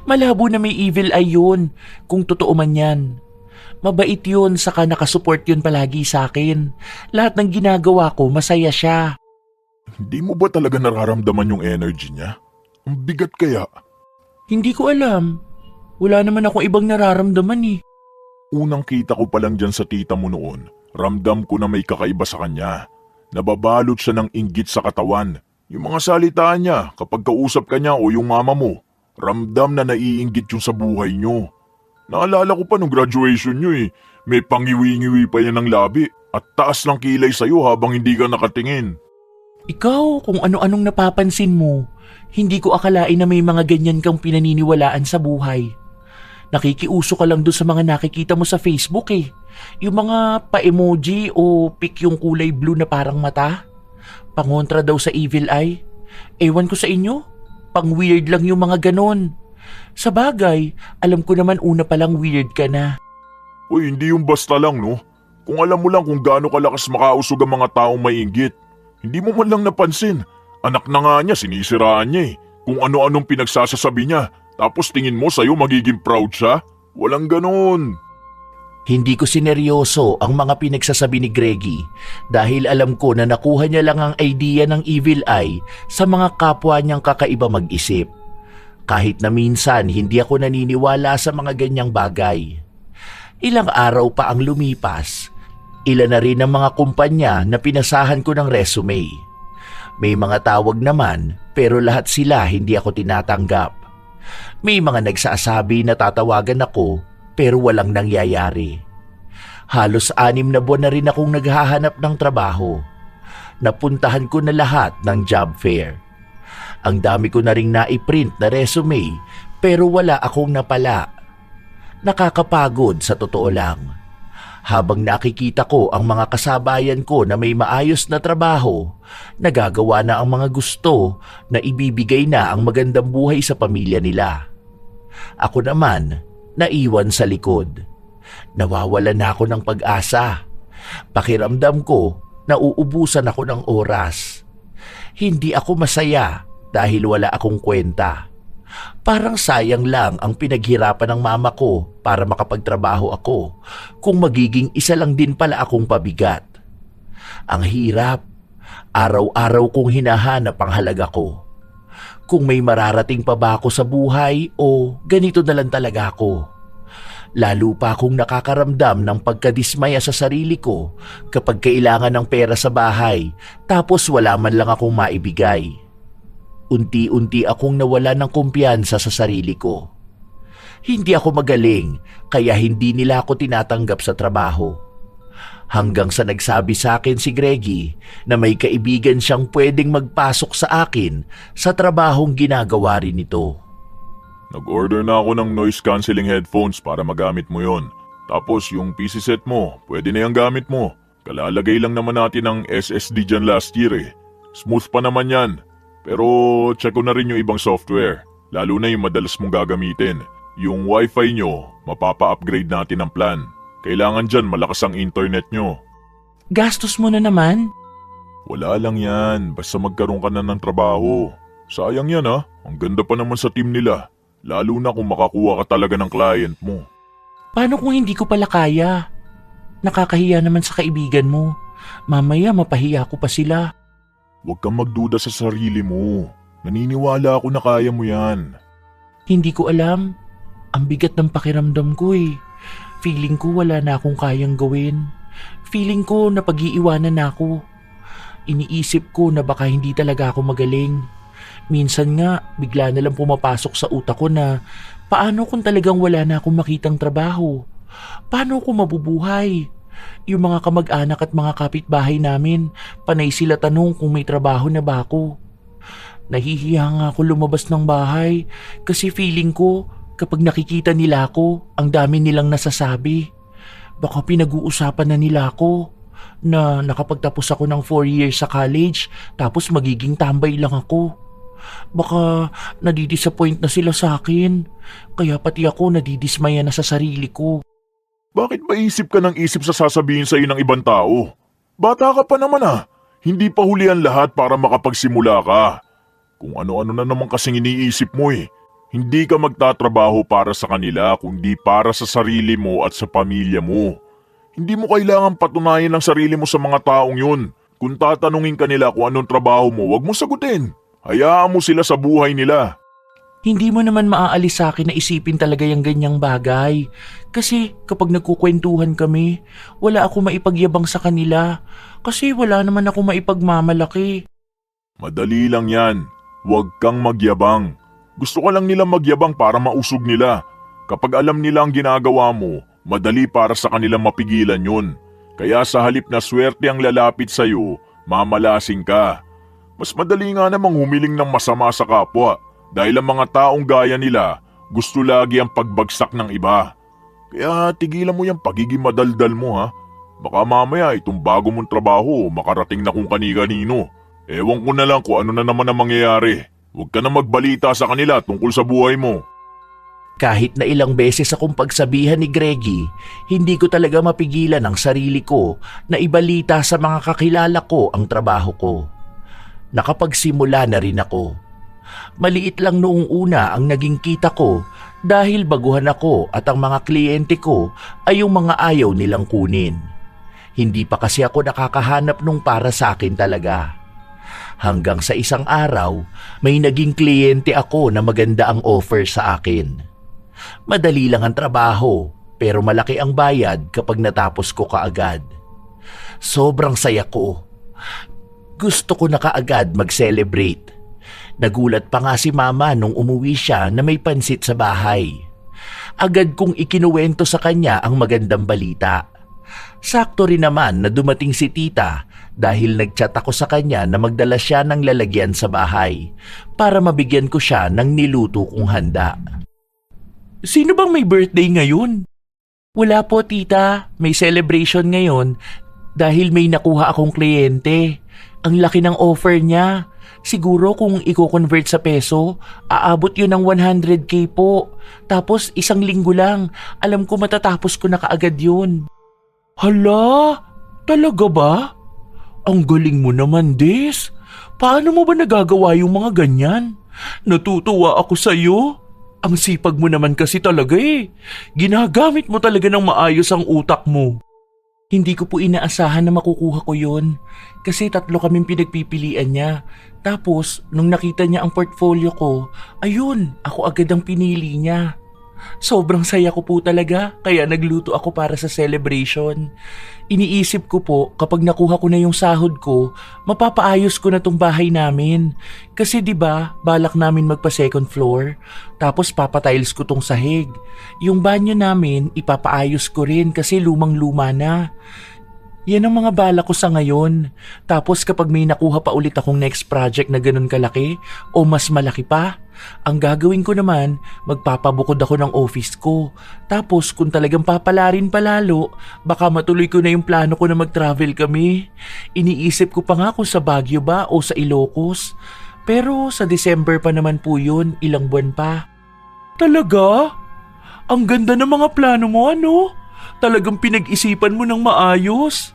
Malabo na may evil eye yun, kung totoo man yan. Mabait yun, saka nakasupport yun palagi sa akin. Lahat ng ginagawa ko, masaya siya. Hindi mo ba talaga nararamdaman yung energy niya? Ang bigat kaya. Hindi ko alam. Wala naman akong ibang nararamdaman eh. Unang kita ko pa lang dyan sa tita mo noon, ramdam ko na may kakaiba sa kanya. Nababalot siya ng inggit sa katawan. Yung mga salita niya kapag kausap ka niya o yung mama mo, ramdam na naiinggit yung sa buhay niyo. Naalala ko pa nung graduation niyo eh, may pangiwi-ngiwi pa yan ng labi at taas ng kilay sa'yo habang hindi ka nakatingin. Ikaw, kung ano-anong napapansin mo, hindi ko akalain na may mga ganyan kang pinaniniwalaan sa buhay. Nakikiuso ka lang doon sa mga nakikita mo sa Facebook eh. Yung mga pa-emoji o pic yung kulay blue na parang mata. Pangontra daw sa evil eye. Ewan ko sa inyo, pang weird lang yung mga ganon. Sa bagay, alam ko naman una palang weird ka na. Uy, hindi yung basta lang no. Kung alam mo lang kung gaano kalakas makausog ang mga taong may inggit. Hindi mo man lang napansin. Anak na nga niya, sinisiraan niya eh. Kung ano-anong pinagsasasabi niya. Tapos tingin mo sa'yo magiging proud siya? Walang ganon. Hindi ko sineryoso ang mga pinagsasabi ni Greggy dahil alam ko na nakuha niya lang ang idea ng evil eye sa mga kapwa niyang kakaiba mag-isip. Kahit na minsan hindi ako naniniwala sa mga ganyang bagay. Ilang araw pa ang lumipas. Ilan na rin ang mga kumpanya na pinasahan ko ng resume. May mga tawag naman pero lahat sila hindi ako tinatanggap. May mga nagsasabi na tatawagan ako pero walang nangyayari. Halos 6 na buwan na rin akong naghahanap ng trabaho. Napuntahan ko na lahat ng job fair. Ang dami ko na ring naiprint na resume pero wala akong napala. Nakakapagod sa totoo lang. Habang nakikita ko ang mga kasabayan ko na may maayos na trabaho, nagagawa na ang mga gusto na ibibigay na ang magandang buhay sa pamilya nila. Ako naman, naiwan sa likod. Nawawalan na ako ng pag-asa. Pakiramdam ko, nauubusan ako ng oras. Hindi ako masaya dahil wala akong kwenta. Parang sayang lang ang pinaghirapan ng mama ko para makapagtrabaho ako kung magiging isa lang din pala akong pabigat. Ang hirap. Araw-araw kong hinahanap ang halaga ko. Kung may mararating pa ba ako sa buhay o ganito na lang talaga ako. Lalo pa akong nakakaramdam ng pagkadismaya sa sarili ko kapag kailangan ng pera sa bahay tapos wala man lang akong maibigay. Unti-unti akong nawala ng kumpiyansa sa sarili ko. Hindi ako magaling kaya hindi nila ako tinatanggap sa trabaho. Hanggang sa nagsabi sa akin si Greggy na may kaibigan siyang pwedeng magpasok sa akin sa trabahong ginagawa rin nito. Nag-order na ako ng noise cancelling headphones para magamit mo yon. Tapos yung PC set mo, pwede na yung gamit mo. Kalalagay lang naman natin ng SSD dyan last year eh. Smooth pa naman yan. Pero check ko na rin yung ibang software. Lalo na yung madalas mong gagamitin. Yung wifi nyo, mapapa-upgrade natin ang plan. Kailangan dyan malakas ang internet nyo. Gastos mo na naman? Wala lang yan, basta magkaroon ka na ng trabaho. Sayang yan ha, ang ganda pa naman sa team nila. Lalo na kung makakuha ka talaga ng client mo. Paano kung hindi ko pala kaya? Nakakahiya naman sa kaibigan mo. Mamaya mapahiya ko pa sila. Huwag kang magduda sa sarili mo. Naniniwala ako na kaya mo yan. Hindi ko alam. Ang bigat ng pakiramdam ko eh. Feeling ko wala na akong kayang gawin. Feeling ko na pag-iiwanan na ako. Iniisip ko na baka hindi talaga ako magaling. Minsan nga, bigla na lang pumapasok sa utak ko na paano kung talagang wala na akong makitang trabaho? Paano ako mabubuhay? Yung mga kamag-anak at mga kapitbahay namin, panay sila tanong kung may trabaho na ba ako. Nahihiya nga ako lumabas ng bahay kasi feeling ko kapag nakikita nila ako, ang dami nilang nasasabi. Baka pinag-uusapan na nila ako. na nakapagtapos ako ng 4 years sa college tapos magiging tambay lang ako. Baka nadidisappoint na sila sa akin. Kaya pati ako nadidismaya na sa sarili ko. Bakit ba isip ka ng isip sa sasabihin sa'yo ng ibang tao? Bata ka pa naman ah. Hindi pa huli ang lahat para makapagsimula ka. Kung ano-ano na naman kasing iniisip mo eh. Hindi ka magtatrabaho para sa kanila kundi para sa sarili mo at sa pamilya mo. Hindi mo kailangan patunayan ang sarili mo sa mga taong yun. Kung tatanungin ka nila kung anong trabaho mo, wag mo sagutin. Hayaan mo sila sa buhay nila. Hindi mo naman maaalis sa akin na isipin talaga yung ganyang bagay. Kasi kapag nagkukwentuhan kami, wala ako maipagyabang sa kanila. Kasi wala naman ako maipagmamalaki. Madali lang yan. Huwag kang magyabang. Gusto ka lang nila magyabang para mausog nila. Kapag alam nila ang ginagawa mo, madali para sa kanila mapigilan yun. Kaya sa halip na swerte ang lalapit sa'yo, mamalasing ka. Mas madali nga namang humiling ng masama sa kapwa dahil ang mga taong gaya nila gusto lagi ang pagbagsak ng iba. Kaya tigilan mo yung pagiging madaldal mo ha. Baka mamaya itong bago mong trabaho makarating na kung kani-kanino. Ewan ko na lang kung ano na naman ang mangyayari. Huwag ka na magbalita sa kanila tungkol sa buhay mo. Kahit na ilang beses akong pagsabihan ni Greggy, hindi ko talaga mapigilan ang sarili ko na ibalita sa mga kakilala ko ang trabaho ko. Nakapagsimula na rin ako. Maliit lang noong una ang naging kita ko dahil baguhan ako at ang mga kliyente ko ay yung mga ayaw nilang kunin. Hindi pa kasi ako nakakahanap nung para sa akin talaga. Hanggang sa isang araw, may naging kliyente ako na maganda ang offer sa akin. Madali lang ang trabaho pero malaki ang bayad kapag natapos ko kaagad. Sobrang saya ko. Gusto ko na kaagad mag-celebrate. Nagulat pa nga si mama nung umuwi siya na may pansit sa bahay. Agad kong ikinuwento sa kanya ang magandang balita. Sakto rin naman na dumating si tita dahil nagchat ako sa kanya na magdala siya ng lalagyan sa bahay para mabigyan ko siya ng niluto kong handa. Sino bang may birthday ngayon? Wala po tita, may celebration ngayon dahil may nakuha akong kliyente. Ang laki ng offer niya. Siguro kung i-convert sa peso, aabot yun ng 100k po. Tapos 1 linggo lang, alam ko matatapos ko na kaagad yun. Hala, talaga ba? Ang galing mo naman, Des. Paano mo ba nagagawa yung mga ganyan? Natutuwa ako sa'yo. Ang sipag mo naman kasi talaga eh. Ginagamit mo talaga ng maayos ang utak mo. Hindi ko po inaasahan na makukuha ko yun. Kasi 3 kaming pinagpipilian niya. Tapos, nung nakita niya ang portfolio ko, ayun, ako agad ang pinili niya. Sobrang saya ko po talaga, kaya nagluto ako para sa celebration. Iniisip ko po, kapag nakuha ko na yung sahod ko, mapapaayos ko na tong bahay namin. Kasi 'di ba, balak namin magpa second floor, tapos papatiles ko tong sahig. Yung banyo namin, ipapaayos ko rin kasi lumang-luma na. Yan ang mga bala ko sa ngayon. Tapos kapag may nakuha pa ulit akong next project na ganun kalaki o mas malaki pa, ang gagawin ko naman, magpapabukod ako ng office ko. Tapos kung talagang papalarin palalo, baka matuloy ko na yung plano ko na mag-travel kami. Iniisip ko pa nga kung sa Baguio ba o sa Ilocos. Pero sa December pa naman po yun, ilang buwan pa. Talaga? Ang ganda ng mga plano mo, ano? Talagang pinag-isipan mo ng maayos.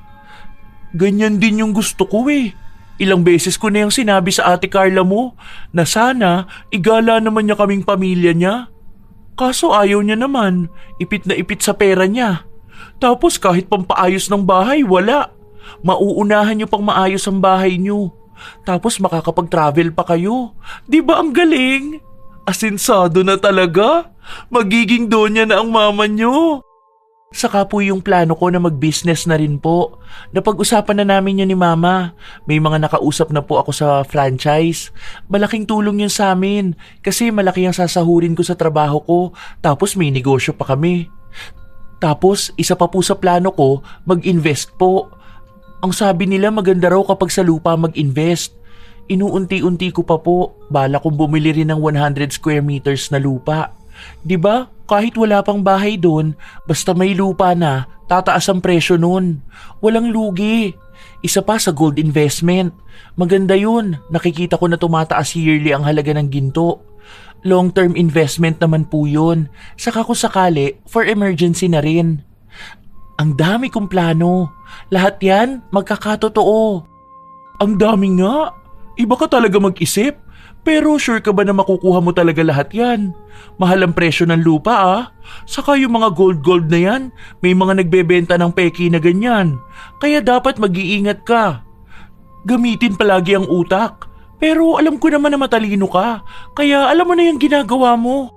Ganyan din yung gusto ko eh. Ilang beses ko na yung sinabi sa ate Carla mo na sana igala naman niya kaming pamilya niya. Kaso ayaw niya naman, ipit na ipit sa pera niya. Tapos kahit pampaayos ng bahay, wala. Mauunahan niyo pang maayos ang bahay niyo. Tapos makakapag-travel pa kayo. Di ba ang galing? Asinsado na talaga. Magiging donya na ang mama niyo. Saka po yung plano ko na mag-business na rin po. Napag-usapan na namin yun ni Mama. May mga nakausap na po ako sa franchise. Malaking tulong yun sa amin kasi malaki ang sasahurin ko sa trabaho ko. Tapos may negosyo pa kami. Tapos isa pa po sa plano ko, mag-invest po. Ang sabi nila maganda raw kapag sa lupa mag-invest. Inuunti-unti ko pa po. Bala kong bumili rin ng 100 square meters na lupa. 'Di ba? Kahit wala pang bahay doon, basta may lupa na, tataas ang presyo nun. Walang lugi. Isa pa sa gold investment. Maganda yun. Nakikita ko na tumataas yearly ang halaga ng ginto. Long-term investment naman po yun. Saka kung sakali, for emergency na rin. Ang dami kong plano. Lahat yan, magkakatotoo. Ang dami nga. Iba ka talaga mag-isip. Pero sure ka ba na makukuha mo talaga lahat yan? Mahal ang presyo ng lupa ah. Saka yung mga gold na yan, may mga nagbebenta ng peki na ganyan. Kaya dapat mag-iingat ka. Gamitin palagi ang utak. Pero alam ko naman na matalino ka. Kaya alam mo na yung ginagawa mo.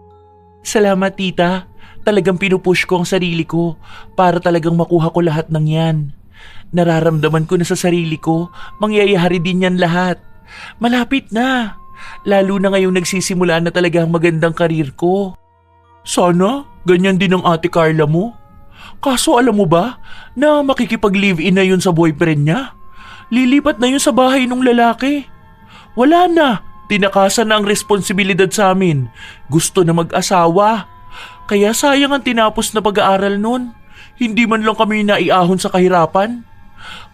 Salamat tita. Talagang pinupush ko ang sarili ko para talagang makuha ko lahat ng yan. Nararamdaman ko na sa sarili ko, mangyayari din yan lahat. Malapit na. Lalo na ngayong nagsisimula na talaga ang magandang karir ko. Sana, ganyan din ang ate Carla mo. Kaso alam mo ba na makikipag-live-in na yun sa boyfriend niya? Lilipat na yun sa bahay ng lalaki. Wala na, tinakasan na ang responsibilidad sa amin. Gusto na mag-asawa. Kaya sayang ang tinapos na pag-aaral nun. Hindi man lang kami naiahon sa kahirapan.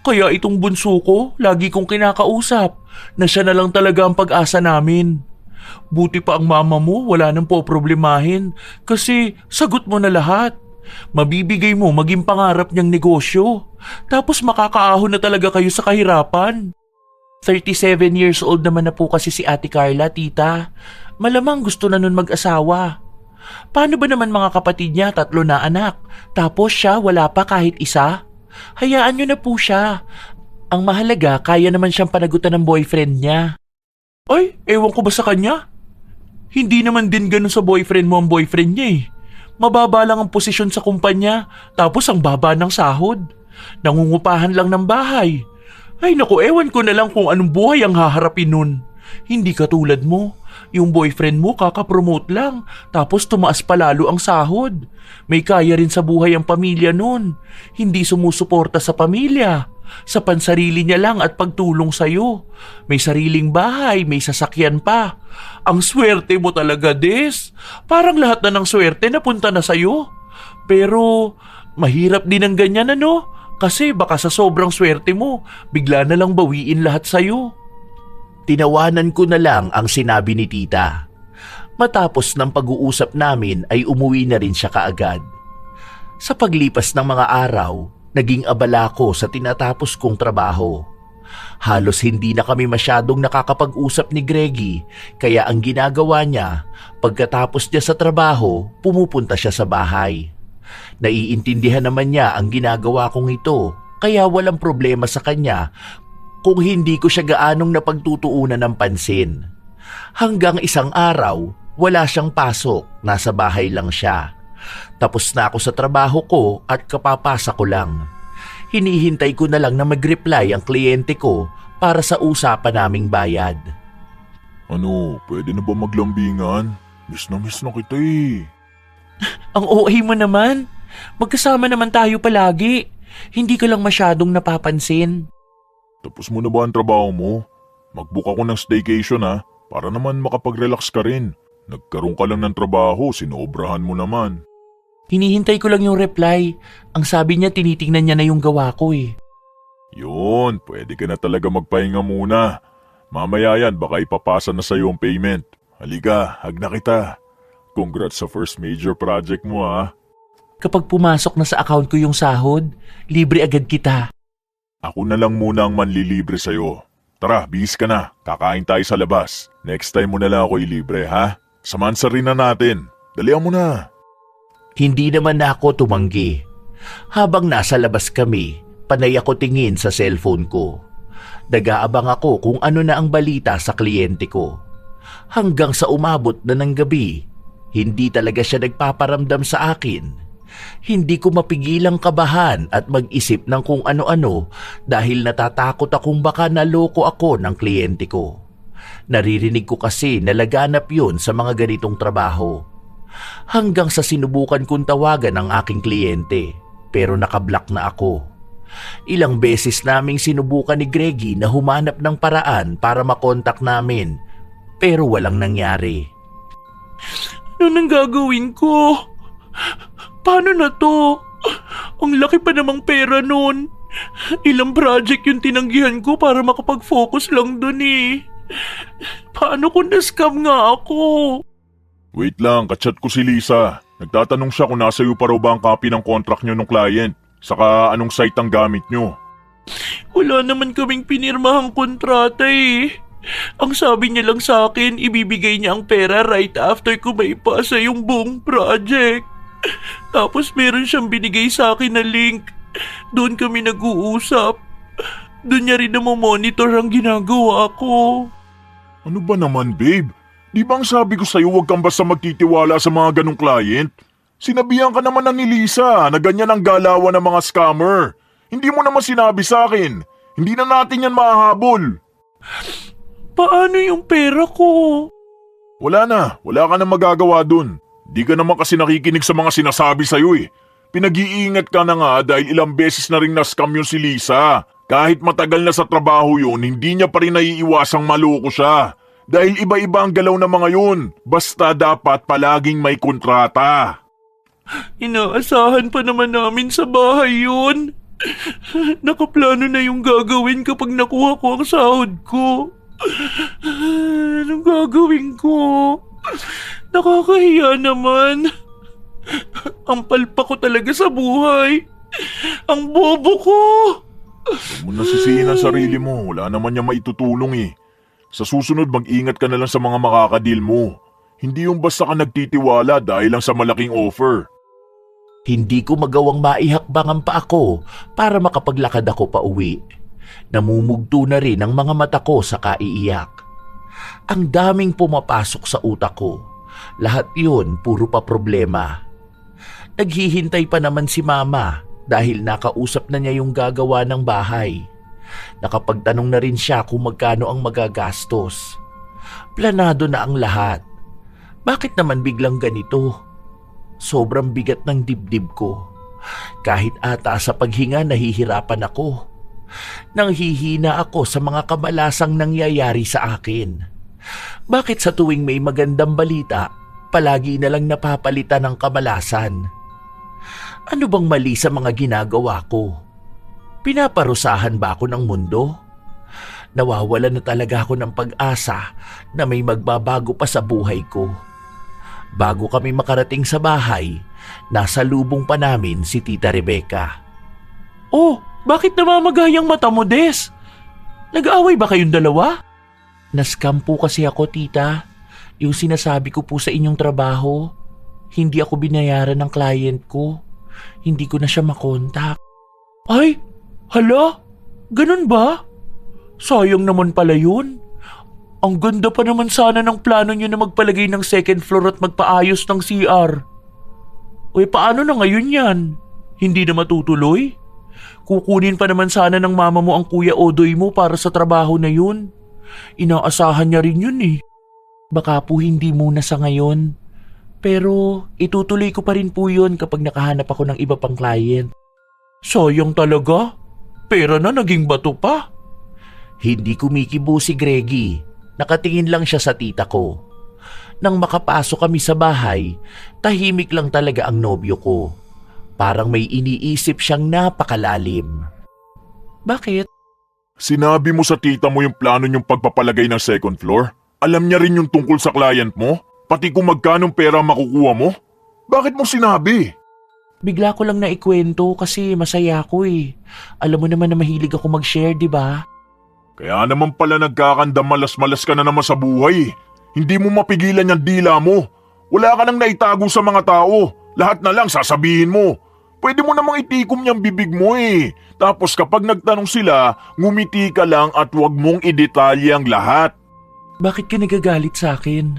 Kaya itong bunso ko, lagi kong kinakausap na siya na lang talaga ang pag-asa namin. Buti pa ang mama mo, wala nang poproblemahin kasi sagot mo na lahat. Mabibigay mo maging pangarap niyang negosyo. Tapos makakaahon na talaga kayo sa kahirapan. 37 years old naman na po kasi si Ate Carla, tita. Malamang gusto na nun mag-asawa. Paano ba naman mga kapatid niya, 3 na anak, tapos siya wala pa kahit isa? Hayaan niyo na po siya. Ang mahalaga, kaya naman siyang panagutan ng boyfriend niya. Ay, ewan ko ba sa kanya? Hindi naman din ganun sa boyfriend mo ang boyfriend niya eh. Mababa lang ang posisyon sa kumpanya, tapos ang baba ng sahod. Nangungupahan lang ng bahay. Ay naku, ewan ko na lang kung anong buhay ang haharapin nun. Hindi katulad mo. Yung boyfriend mo kakapromote lang, tapos tumaas palalo ang sahod. May kaya rin sa buhay ang pamilya nun. Hindi sumusuporta sa pamilya. Sa pansarili niya lang at pagtulong sa'yo. May sariling bahay, may sasakyan pa. Ang swerte mo talaga, Des. Parang lahat na ng swerte napunta na sa'yo. Pero mahirap din ang ganyan ano? Kasi baka sa sobrang swerte mo, bigla na lang bawiin lahat sa'yo. Tinawanan ko na lang ang sinabi ni tita. Matapos ng pag-uusap namin ay umuwi na rin siya kaagad. Sa paglipas ng mga araw, naging abala ko sa tinatapos kong trabaho. Halos hindi na kami masyadong nakakapag-usap ni Greggy, kaya ang ginagawa niya, pagkatapos niya sa trabaho, pumupunta siya sa bahay. Naiintindihan naman niya ang ginagawa kong ito, kaya walang problema sa kanya kung hindi ko siya gaanong napagtutuunan ng pansin. Hanggang isang araw, wala siyang pasok, nasa bahay lang siya. Tapos na ako sa trabaho ko at kapapasa ko lang. Hinihintay ko na lang na mag-reply ang kliyente ko para sa usapan naming bayad. Ano, pwede na ba maglambingan? Miss na kita eh. Ang OA mo naman. Magkasama naman tayo palagi. Hindi ka lang masyadong napapansin. Tapos mo na ba ang trabaho mo? Mag-book ako ng staycation ha, para naman makapag-relax ka rin. Nagkaroon ka lang ng trabaho, sinobrahan mo naman. Hinihintay ko lang yung reply. Ang sabi niya tinitingnan niya na yung gawa ko eh. Yun, pwede ka na talaga magpahinga muna. Mamaya yan, baka ipapasa na sa'yo ang payment. Halika, hag na kita. Congrats sa first major project mo ha. Kapag pumasok na sa account ko yung sahod, libre agad kita. Ako na lang muna ang manlilibre sa'yo. Tara, bihis ka na. Kakain tayo sa labas. Next time mo na lang ako ilibre, ha? Samansa rin na natin. Dalihan mo na. Hindi naman na ako tumanggi. Habang nasa labas kami, panay ako tingin sa cellphone ko. Nag-aabang ako kung ano na ang balita sa kliyente ko. Hanggang sa umabot na ng gabi, hindi talaga siya nagpaparamdam sa akin. Hindi ko mapigilang kabahan at mag-isip ng kung ano-ano dahil natatakot akong baka naloko ako ng kliyente ko. Naririnig ko kasi na laganap yun sa mga ganitong trabaho. Hanggang sa sinubukan kong tawagan ang aking kliyente, pero nakablock na ako. Ilang beses naming sinubukan ni Greggy na humanap ng paraan para makontak namin, pero walang nangyari. Ano nang gagawin ko? Paano na to? Ang laki pa namang pera nun. Ilang project yung tinanggihan ko para makapag-focus lang dun eh. Paano kung na-scam nga ako? Wait lang, kachat ko si Lisa. Nagtatanong siya kung nasa iyo pa raw ba ang copy ng contract nyo ng client. Saka anong site ang gamit nyo. Wala naman kaming pinirmahang kontrata eh. Ang sabi niya lang sa akin, ibibigay niya ang pera right after ko maipasa yung buong project. Tapos meron siyang binigay sa akin na link. Doon kami nag-uusap. Doon niya rin monitor ang ginagawa ko. Ano ba naman, babe? Di ba ang sabi ko sa'yo huwag kang basta magtitiwala sa mga ganong client? Sinabihan ka naman na ni Lisa na ganyan ang galawan ng mga scammer. Hindi mo naman sinabi sa akin. Hindi na natin yan mahahabol. Paano yung pera ko? Wala ka na magagawa dun. Di ka naman kasi nakikinig sa mga sinasabi sa'yo eh. Pinag-iingat ka na nga dahil ilang beses na rin na-scam yun si Lisa. Kahit matagal na sa trabaho yun, hindi niya pa rin naiiwasang maloko siya. Dahil iba-iba ang galaw ng mga yun. Basta dapat palaging may kontrata. Inaasahan pa naman namin sa bahay yun. Nakaplano na yung gagawin kapag nakuha ko ang sahod ko. Anong gagawin ko? Nakakahiya naman. Ang palpa ko talaga sa buhay. Ang bobo ko. Huwag mo nasisihin ang sarili mo. Wala naman niya maitutulong eh. Sa susunod, mag-ingat ka na lang sa mga makakadil mo. Hindi yung basta ka nagtitiwala dahil lang sa malaking offer. Hindi ko magawang maihakbang ang paa ko para makapaglakad ako pa uwi. Namumugto na rin ang mga mata ko sa kaiiyak. Ang daming pumapasok sa utak ko. Lahat yun puro pa problema. Naghihintay pa naman si Mama dahil nakausap na niya yung gagawa ng bahay. Nakapagtanong na rin siya kung magkano ang magagastos. Planado na ang lahat. Bakit naman biglang ganito? Sobrang bigat ng dibdib ko. Kahit ata sa paghinga nahihirapan ako. Nanghihina ako sa mga kamalasang nangyayari sa akin. Bakit sa tuwing may magandang balita, palagi na lang napapalitan ng kamalasan? Ano bang mali sa mga ginagawa ko? Pinaparusahan ba ako ng mundo? Nawawala na talaga ako ng pag-asa na may magbabago pa sa buhay ko. Bago kami makarating sa bahay, nasa lubong pa namin si Tita Rebecca. Oh, bakit namamagayang mata mo, Des? Nag-aaway ba kayong dalawa? Nascam po kasi ako, Tita. Yung sinasabi ko po sa inyong trabaho, hindi ako binayaran ng client ko. Hindi ko na siya makontak. Ay, hala? Ganun ba? Sayang naman pala yun. Ang ganda pa naman sana ng plano niyo na magpalagay ng second floor at magpaayos ng CR. Uy, paano na ngayon yan? Hindi na matutuloy? Kukunin pa naman sana ng mama mo ang Kuya Odoy mo para sa trabaho na yun. Inaasahan niya rin yun eh. Baka po hindi muna sa ngayon. Pero itutuloy ko pa rin po yun kapag nakahanap ako ng iba pang client. Sayang talaga. Pera na naging bato pa. Hindi kumikibo si Greggy. Nakatingin lang siya sa tita ko. Nang makapasok kami sa bahay, tahimik lang talaga ang nobyo ko. Parang may iniisip siyang napakalalim. Bakit? Sinabi mo sa tita mo yung plano niyong pagpapalagay ng second floor? Alam niya rin yung tungkol sa client mo? Pati kung magkanong pera makukuha mo? Bakit mo sinabi? Bigla ko lang naikwento kasi masaya ako eh. Alam mo naman na mahilig ako mag-share, di ba? Kaya naman pala nagkakanda malas-malas ka na naman sa buhay. Hindi mo mapigilan yung dila mo. Wala ka nang naitago sa mga tao. Lahat na lang sasabihin mo. Pwede mo namang itikom niyang bibig mo eh. Tapos kapag nagtanong sila, ngumiti ka lang at huwag mong idetalye ang lahat. Bakit ka nagagalit sa akin?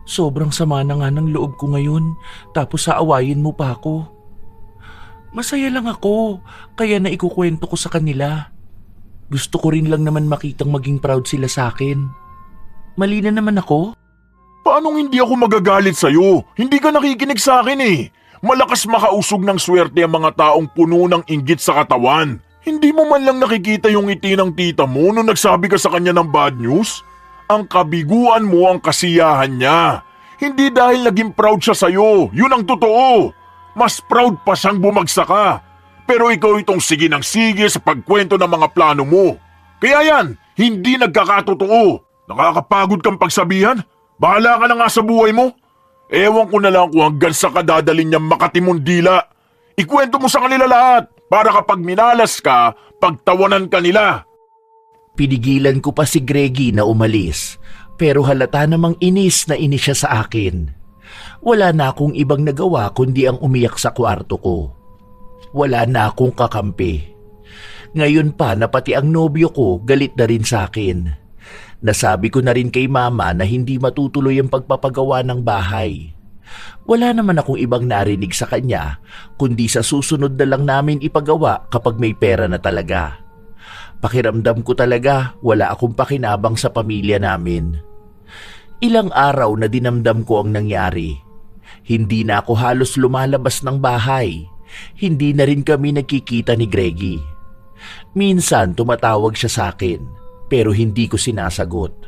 Sobrang sama na nga ng loob ko ngayon, tapos aawayin mo pa ako. Masaya lang ako, kaya naikukwento ko sa kanila. Gusto ko rin lang naman makitang maging proud sila sa akin. Mali na naman ako? Paanong hindi ako magagalit sa'yo? Hindi ka nakikinig sa akin eh. Malakas makausog ng swerte ang mga taong puno ng inggit sa katawan. Hindi mo man lang nakikita yung ngiti ng tita mo nung nagsabi ka sa kanya ng bad news? Ang kabiguan mo ang kasiyahan niya. Hindi dahil naging proud siya sa'yo. Yun ang totoo. mas proud pa siyang bumagsak ka. Pero ikaw itong sige ng sige sa pagkwento ng mga plano mo. Kaya yan, hindi nagkakatotoo. Nakakapagod kang pagsabihan. Bahala ka na nga sa buhay mo. Ewan ko na lang kung hanggang sa kadadalin niyang Makatimon dila. Ikwento mo sa kanila lahat para kapag minalas ka, pagtawanan ka nila. Pinigilan ko pa si Greggy na umalis, pero halata namang inis na inis siya sa akin. Wala na akong ibang nagawa kundi ang umiyak sa kwarto ko. Wala na akong kakampi. Ngayon pa na pati ang nobyo ko galit na rin sa akin. Nasabi ko na rin kay mama na hindi matutuloy ang pagpapagawa ng bahay. Wala naman akong ibang narinig sa kanya kundi sa susunod na lang namin ipagawa kapag may pera na talaga. Pakiramdam ko talaga wala akong pakinabang sa pamilya namin. Ilang araw na dinamdam ko ang nangyari. Hindi na ako halos lumalabas ng bahay. Hindi na rin kami nagkikita ni Greggy. Minsan tumatawag siya sa akin pero hindi ko sinasagot.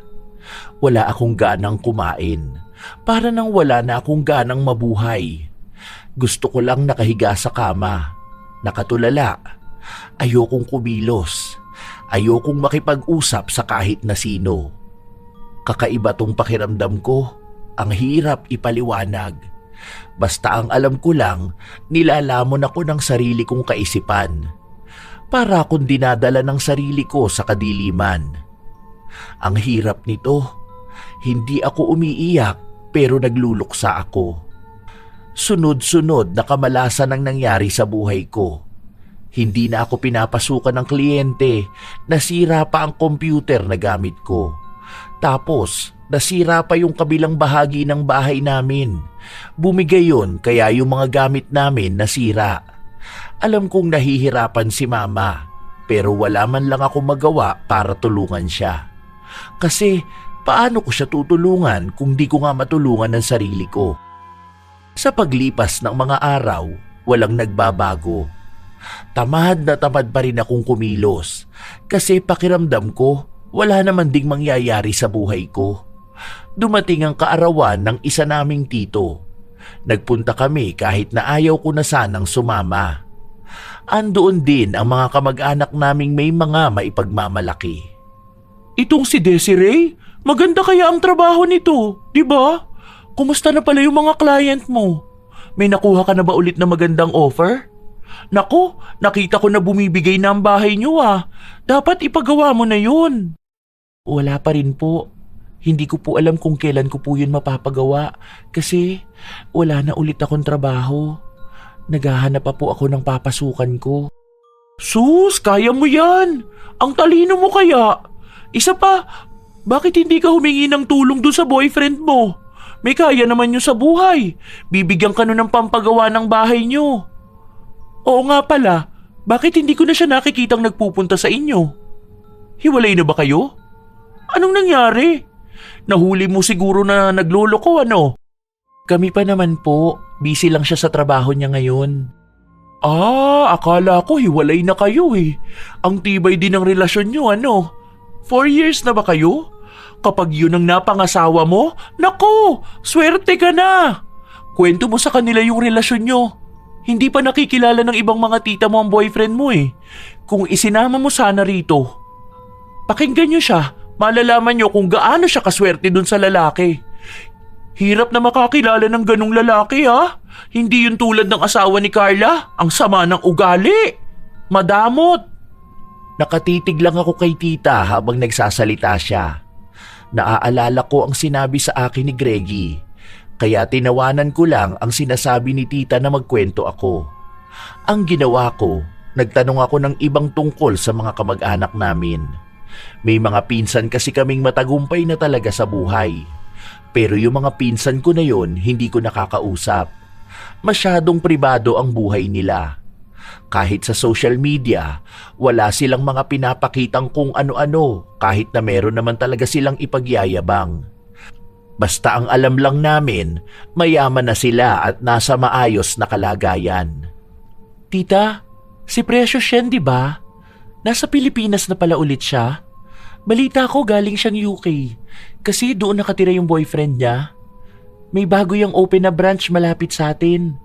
Wala akong ganang kumain. Para nang wala na akong ganang mabuhay. Gusto ko lang nakahiga sa kama, nakatulala. Ayokong kumilos. Ayokong makipag-usap sa kahit na sino. Kakaiba tong pakiramdam ko. Ang hirap ipaliwanag. Basta ang alam ko lang, nilalamon ako ng sarili kong kaisipan. Para akong dinadala ng sarili ko sa kadiliman. Ang hirap nito. Hindi ako umiiyak pero nagluluksa ako. Sunod-sunod na kamalasan ang nangyari sa buhay ko. Hindi na ako pinapasukan ng kliyente. Nasira pa ang computer na gamit ko. Tapos, nasira pa yung kabilang bahagi ng bahay namin. Bumigay yun kaya yung mga gamit namin nasira. Alam kong nahihirapan si mama, pero wala man lang ako magawa para tulungan siya. Kasi paano ko siya tutulungan kung di ko nga matulungan ng sarili ko? Sa paglipas ng mga araw, walang nagbabago. Tamad na tamad pa rin akong kumilos kasi pakiramdam ko wala naman ding mangyayari sa buhay ko. Dumating ang kaarawan ng isa naming tito. Nagpunta kami kahit na ayaw ko na sanang sumama. Andoon din ang mga kamag-anak naming may mga maipagmamalaki. Itong si Desiree, maganda kaya ang trabaho nito, di ba? Kumusta na pala yung mga client mo? May nakuha ka na ba ulit na magandang offer? Nako, nakita ko na bumibigay na ang bahay niyo ah. Dapat ipagawa mo na yun. Wala pa rin po. Hindi ko po alam kung kailan ko po yun mapapagawa kasi wala na ulit akong trabaho. Naghahanap pa po ako ng papasukan ko. Sus, kaya mo yan! Ang talino mo kaya! Isa pa, bakit hindi ka humingi ng tulong dun sa boyfriend mo? May kaya naman yun sa buhay. Bibigyan ka nun ng pampagawa ng bahay nyo. Oo nga pala, bakit hindi ko na siya nakikitang nagpupunta sa inyo? Hiwalay na ba kayo? Anong nangyari? Nahuli mo siguro na nagloloko ano? Kami pa naman po, busy lang siya sa trabaho niya ngayon. Akala ko hiwalay na kayo eh. Ang tibay din ng relasyon niyo ano? 4 years na ba kayo? Kapag yun ang napangasawa mo, nako, swerte ka na. Kwento mo sa kanila yung relasyon niyo. Hindi pa nakikilala ng ibang mga tita mo ang boyfriend mo eh. Kung isinama mo sana rito, pakinggan niyo siya, malalaman niyo kung gaano siya kaswerte dun sa lalaki. Hirap na makakilala ng ganong lalaki ha. Hindi yun tulad ng asawa ni Carla, ang sama ng ugali. Madamot. Nakatitig lang ako kay tita habang nagsasalita siya. Naaalala ko ang sinabi sa akin ni Greggy. Kaya tinawanan ko lang ang sinasabi ni tita na magkwento ako. Ang ginawa ko, nagtanong ako ng ibang tungkol sa mga kamag-anak namin. May mga pinsan kasi kaming matagumpay na talaga sa buhay. Pero yung mga pinsan ko na yon hindi ko nakakausap. Masyadong pribado ang buhay nila. Kahit sa social media, wala silang mga pinapakitang kung ano-ano kahit na meron naman talaga silang ipagyayabang. Basta ang alam lang namin, mayaman na sila at nasa maayos na kalagayan. Tita, si Precious yan di ba? Nasa Pilipinas na pala ulit siya. Balita ko galing siyang UK kasi doon nakatira yung boyfriend niya. May bago yung open na branch malapit sa atin.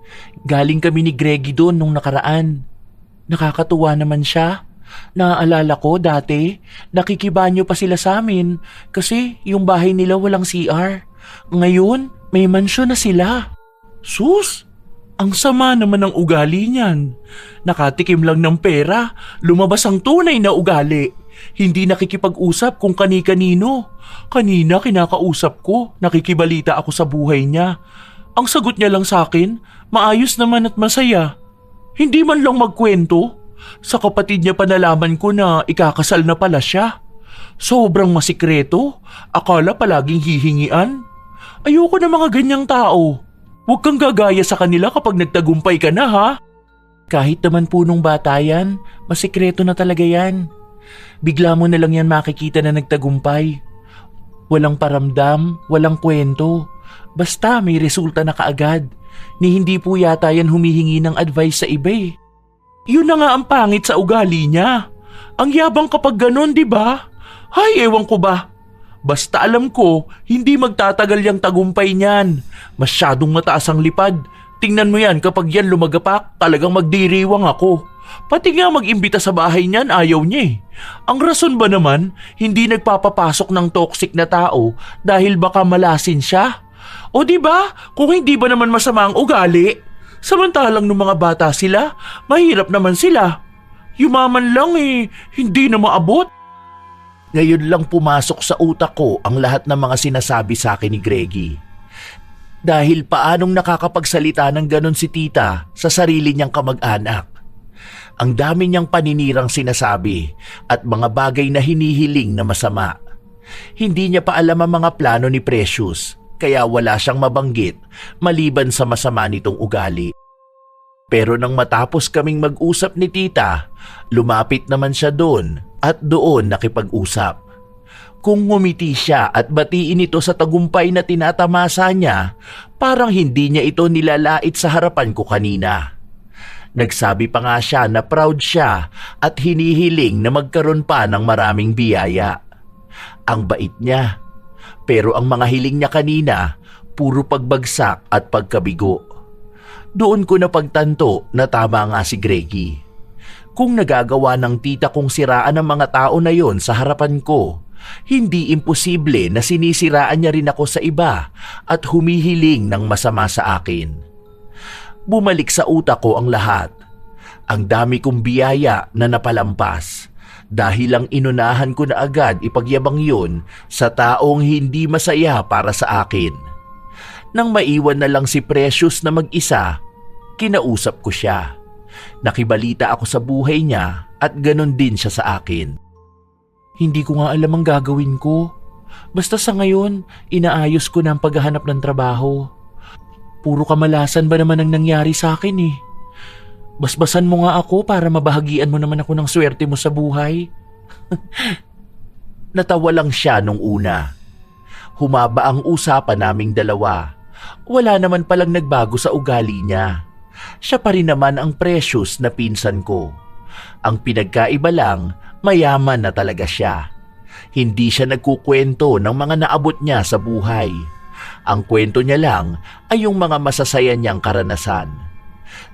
Galing kami ni Greggy doon nung nakaraan. Nakakatuwa naman siya. Naaalala ko dati, nakikibanyo pa sila sa amin kasi yung bahay nila walang CR. Ngayon, may mansyon na sila. Sus! Ang sama naman ng ugali niyan. Nakatikim lang ng pera, lumabas ang tunay na ugali. Hindi nakikipag-usap kung kani-kanino. Kanina kinakausap ko, nakikibalita ako sa buhay niya. Ang sagot niya lang sa akin, maayos naman at masaya. Hindi man lang magkwento. Sa kapatid niya pa nalaman ko na ikakasal na pala siya. Sobrang masikreto, akala palaging hihingian. Ayoko na mga ganyang tao. Huwag kang gagaya sa kanila kapag nagtagumpay ka na ha. Kahit naman punong bata yan, masikreto na talaga yan. Bigla mo na lang yan makikita na nagtagumpay. Walang paramdam, walang kwento. Basta may resulta na kaagad. Ni hindi po yata yan humihingi ng advice sa iba eh. Yun na nga ang pangit sa ugali niya. Ang yabang kapag ganon, di ba? Hay, ewan ko ba. Basta alam ko, hindi magtatagal yung tagumpay niyan. Masyadong mataas ang lipad. Tingnan mo yan, kapag yan lumagapak, talagang magdiriwang ako. Pati nga mag-imbita sa bahay niyan, ayaw niya eh. Ang rason ba naman, hindi nagpapapasok ng toxic na tao dahil baka malasin siya? O di ba? Kung hindi ba naman masama ang ugali? Samantalang nung mga bata sila, mahirap naman sila. Yumaman lang eh, hindi na maabot. Ngayon lang pumasok sa utak ko ang lahat ng mga sinasabi sa akin ni Greggy. Dahil paanong nakakapagsalita ng ganon si tita sa sarili niyang kamag-anak. Ang dami niyang paninirang sinasabi at mga bagay na hinihiling na masama. Hindi niya pa alam ang mga plano ni Precious, kaya wala siyang mabanggit maliban sa masama nitong ugali. Pero nang matapos kaming mag-usap ni tita, lumapit naman siya doon at doon nakipag-usap. Kung ngumiti siya at batiin ito sa tagumpay na tinatamasa niya, parang hindi niya ito nilalait sa harapan ko kanina. Nagsabi pa nga siya na proud siya at hinihiling na magkaroon pa ng maraming biyaya. Ang bait niya. Pero ang mga hiling niya kanina, puro pagbagsak at pagkabigo. Doon ko napagtanto na tama nga si Greggy. Kung nagagawa ng tita kong siraan ang mga tao na yon sa harapan ko, hindi imposible na sinisiraan niya rin ako sa iba at humihiling ng masama sa akin. Bumalik sa utak ko ang lahat. Ang dami kong biyaya na napalampas dahil lang inunahan ko na agad ipagyabang yun sa taong hindi masaya para sa akin. Nang maiwan na lang si Precious na mag-isa, kinausap ko siya. Nakibalita ako sa buhay niya at ganon din siya sa akin. Hindi ko nga alam ang gagawin ko. Basta sa ngayon, inaayos ko na ang paghahanap ng trabaho. Puro kamalasan ba naman ang nangyari sa akin eh. Basbasan mo nga ako para mabahagian mo naman ako ng swerte mo sa buhay. Natawa lang siya nung una. Humaba ang usapan naming dalawa. Wala naman palang nagbago sa ugali niya. Siya pa rin naman ang Precious na pinsan ko. Ang pinagkaiba lang, mayaman na talaga siya. Hindi siya nagkukwento ng mga naabot niya sa buhay. Ang kwento niya lang ay yung mga masasaya niyang karanasan.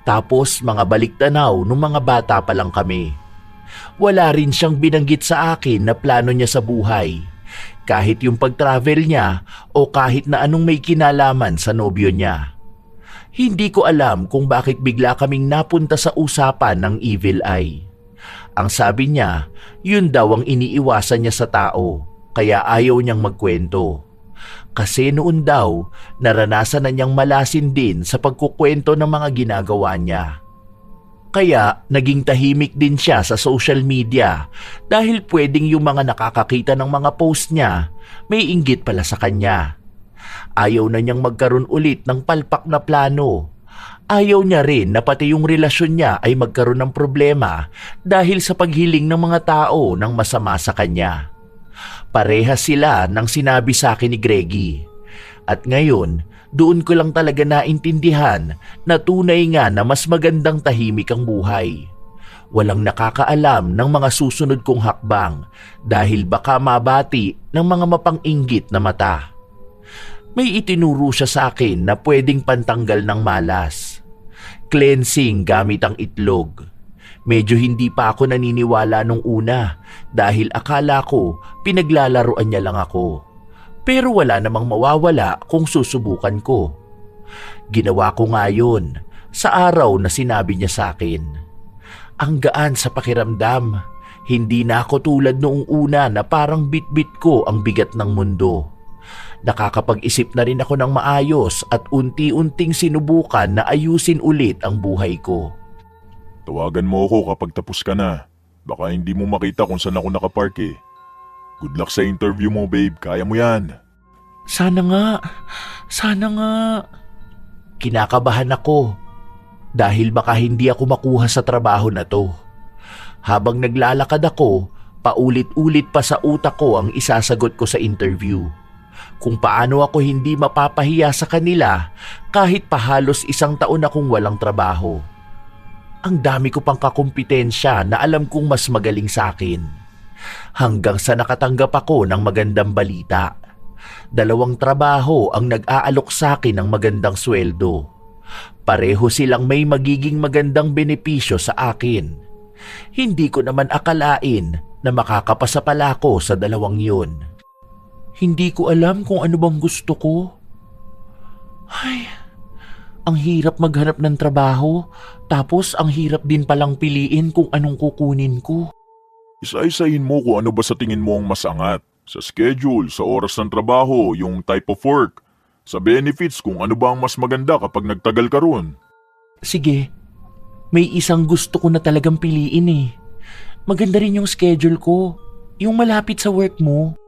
Tapos mga baliktanaw nung mga bata pa lang kami. Wala rin siyang binanggit sa akin na plano niya sa buhay. Kahit yung pag-travel niya o kahit na anong may kinalaman sa nobyo niya. Hindi ko alam kung bakit bigla kaming napunta sa usapan ng evil eye. Ang sabi niya, yun daw ang iniiwasan niya sa tao, kaya ayaw niyang magkwento. Kasi noon daw, naranasan na niyang malasin din sa pagkukwento ng mga ginagawa niya. Kaya naging tahimik din siya sa social media dahil pwedeng yung mga nakakakita ng mga post niya may inggit pala sa kanya. Ayaw na niyang magkaroon ulit ng palpak na plano. Ayaw niya rin na pati yung relasyon niya ay magkaroon ng problema dahil sa paghiling ng mga tao ng masama sa kanya. Parehas sila ng sinabi sa akin ni Greggy. At ngayon, doon ko lang talaga naintindihan na tunay nga na mas magandang tahimik ang buhay. Walang nakakaalam ng mga susunod kong hakbang dahil baka mabati ng mga mapang-inggit na mata. May itinuro siya sa akin na pwedeng pantanggal ng malas. Cleansing gamit ang itlog. Medyo hindi pa ako naniniwala nung una dahil akala ko pinaglalaroan niya lang ako. Pero wala namang mawawala kung susubukan ko. Ginawa ko nga yun sa araw na sinabi niya sa akin. Ang gaan sa pakiramdam. Hindi na ako tulad noong una na parang bit-bit ko ang bigat ng mundo. Nakakapag-isip na rin ako ng maayos at unti-unting sinubukan na ayusin ulit ang buhay ko. Tawagan mo ako kapag tapos ka na. Baka hindi mo makita kung saan ako nakapark eh. Good luck sa interview mo, babe. Kaya mo yan. Sana nga. Sana nga. Kinakabahan ako dahil baka hindi ako makuha sa trabaho na to. Habang naglalakad ako, paulit-ulit pa sa utak ko ang isasagot ko sa interview. Kung paano ako hindi mapapahiya sa kanila kahit pa halos 1 taon akong walang trabaho. Ang dami ko pang kakumpetensya na alam kong mas magaling sa akin. Hanggang sa nakatanggap ako ng magandang balita. 2 trabaho ang nag-aalok sa akin ng magandang sweldo. Pareho silang may magiging magandang benepisyo sa akin. Hindi ko naman akalain na makakapasa pala ako sa 2 yun. Hindi ko alam kung ano bang gusto ko. Ay, ang hirap maghanap ng trabaho, tapos ang hirap din palang piliin kung anong kukunin ko. Isa-isahin mo kung ano ba sa tingin mo ang mas angat. Sa schedule, sa oras ng trabaho, yung type of work. Sa benefits kung ano ba ang mas maganda kapag nagtagal ka ron. Sige, may isang gusto ko na talagang piliin eh. Maganda rin yung schedule ko, yung malapit sa work mo.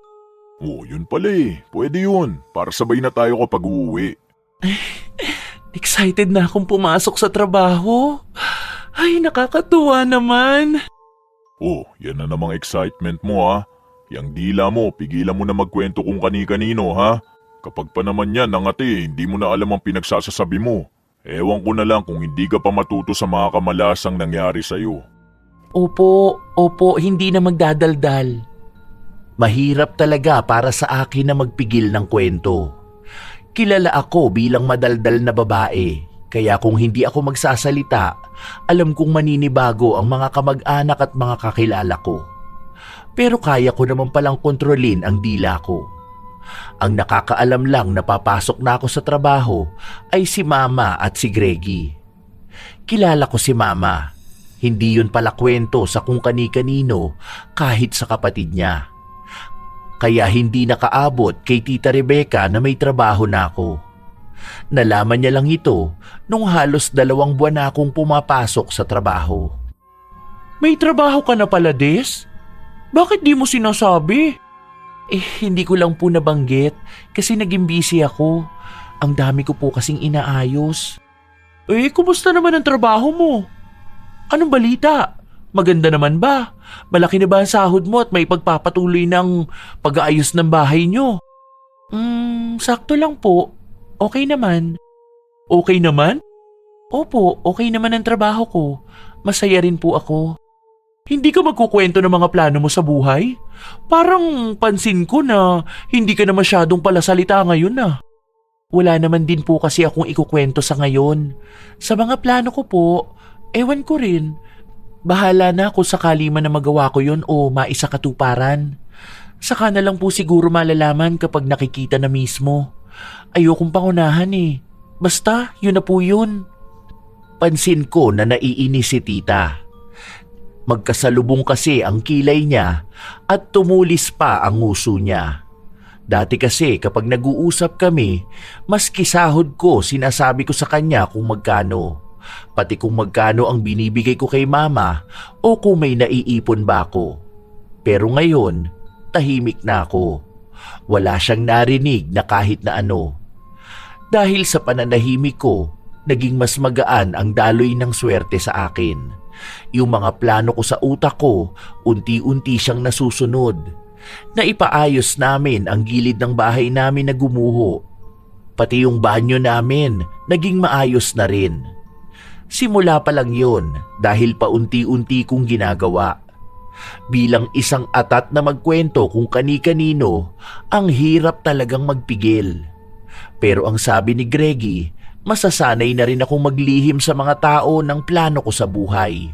Oh, yun pala eh. Pwede yun. Para sabay na tayo kapag uuwi. Excited na akong pumasok sa trabaho. Ay, nakakatuwa naman. Oh, yan na namang excitement mo ha. Yang dila mo, pigilan mo na magkwento kung kani-kanino ha. Kapag pa naman yan nangati, hindi mo na alam ang pinagsasasabi mo. Ewan ko na lang kung hindi ka pa matuto sa mga kamalasang nangyari sa'yo. Opo, hindi na magdadaldal. Mahirap talaga para sa akin na magpigil ng kwento. Kilala ako bilang madaldal na babae, kaya kung hindi ako magsasalita, alam kong maninibago ang mga kamag-anak at mga kakilala ko. Pero kaya ko naman palang kontrolin ang dila ko. Ang nakakaalam lang na papasok na ako sa trabaho ay si Mama at si Greggy. Kilala ko si Mama. Hindi yun pala kwento sa kung kani-kanino kahit sa kapatid niya. Kaya hindi nakaabot kay Tita Rebecca na may trabaho na ako. Nalaman niya lang ito nung halos 2 buwan na akong pumapasok sa trabaho. May trabaho ka na pala, Des? Bakit di mo sinasabi? Hindi ko lang po nabanggit kasi naging busy ako. Ang dami ko po kasing inaayos. Kumusta naman ang trabaho mo? Anong balita? Maganda naman ba? Malaki na ba ang sahod mo at may pagpapatuloy ng pag-aayos ng bahay nyo? Sakto lang po. Okay naman. Okay naman? Opo, okay naman ang trabaho ko. Masaya rin po ako. Hindi ka magkukwento ng mga plano mo sa buhay? Parang pansin ko na hindi ka na masyadong palasalita ngayon na. Wala naman din po kasi akong ikukwento sa ngayon. Sa mga plano ko po, ewan ko rin. Bahala na kung sakali man na magawa ko yun o maisakatuparan. Saka na lang po siguro malalaman kapag nakikita na mismo. Ayokong pangunahan eh. Basta, yun na po yun. Pansin ko na naiinis si tita. Magkasalubong kasi ang kilay niya at tumulis pa ang nguso niya. Dati kasi kapag nag-uusap kami, mas kisahod ko sinasabi ko sa kanya kung magkano. Pati kung magkano ang binibigay ko kay Mama o kung may naiipon ba ako. Pero ngayon, tahimik na ako. Wala siyang narinig na kahit na ano. Dahil sa pananahimik ko, naging mas magaan ang daloy ng swerte sa akin. Yung mga plano ko sa utak ko, unti-unti siyang nasusunod. Naipaayos namin ang gilid ng bahay namin na gumuho. Pati yung banyo namin, naging maayos na rin. Simula pa lang yun dahil paunti-unti kong ginagawa. Bilang isang atat na magkwento kung kani-kanino, ang hirap talagang magpigil. Pero ang sabi ni Greggy, masasanay na rin akong maglihim sa mga tao ng plano ko sa buhay.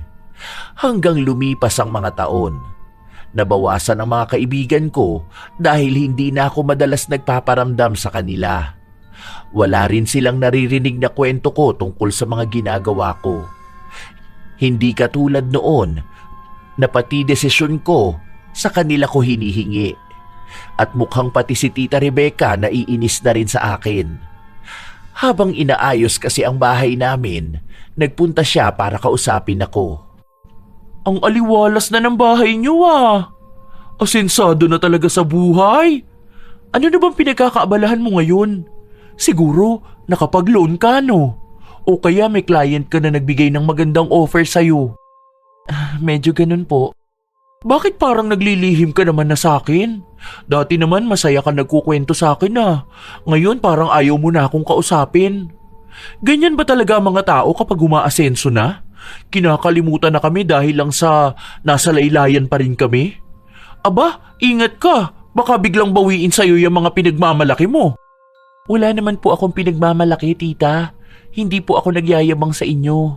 Hanggang lumipas ang mga taon. Nabawasan ang mga kaibigan ko dahil hindi na ako madalas nagpaparamdam sa kanila. Wala rin silang naririnig na kwento ko tungkol sa mga ginagawa ko. Hindi katulad noon na pati desisyon ko sa kanila ko hinihingi. At mukhang pati si Tita Rebecca naiinis na rin sa akin. Habang inaayos kasi ang bahay namin, nagpunta siya para kausapin ako. Ang aliwalas na ng bahay niyo ah. Asensado na talaga sa buhay. Ano na bang pinagkakaabalahan mo ngayon? Siguro nakapag-loan ka no? O kaya may client ka na nagbigay ng magandang offer sa'yo? Medyo ganun po. Bakit parang naglilihim ka naman na sa akin? Dati naman masaya ka nagkukwento sa akin ah. Ngayon parang ayaw mo na akong kausapin. Ganyan ba talaga ang mga tao kapag umaasenso na? Kinakalimutan na kami dahil lang sa nasa laylayan pa rin kami? Aba, ingat ka. Baka biglang bawiin sa'yo yung mga pinagmamalaki mo. Wala naman po akong pinagmamalaki, tita. Hindi po ako nagyayabang sa inyo.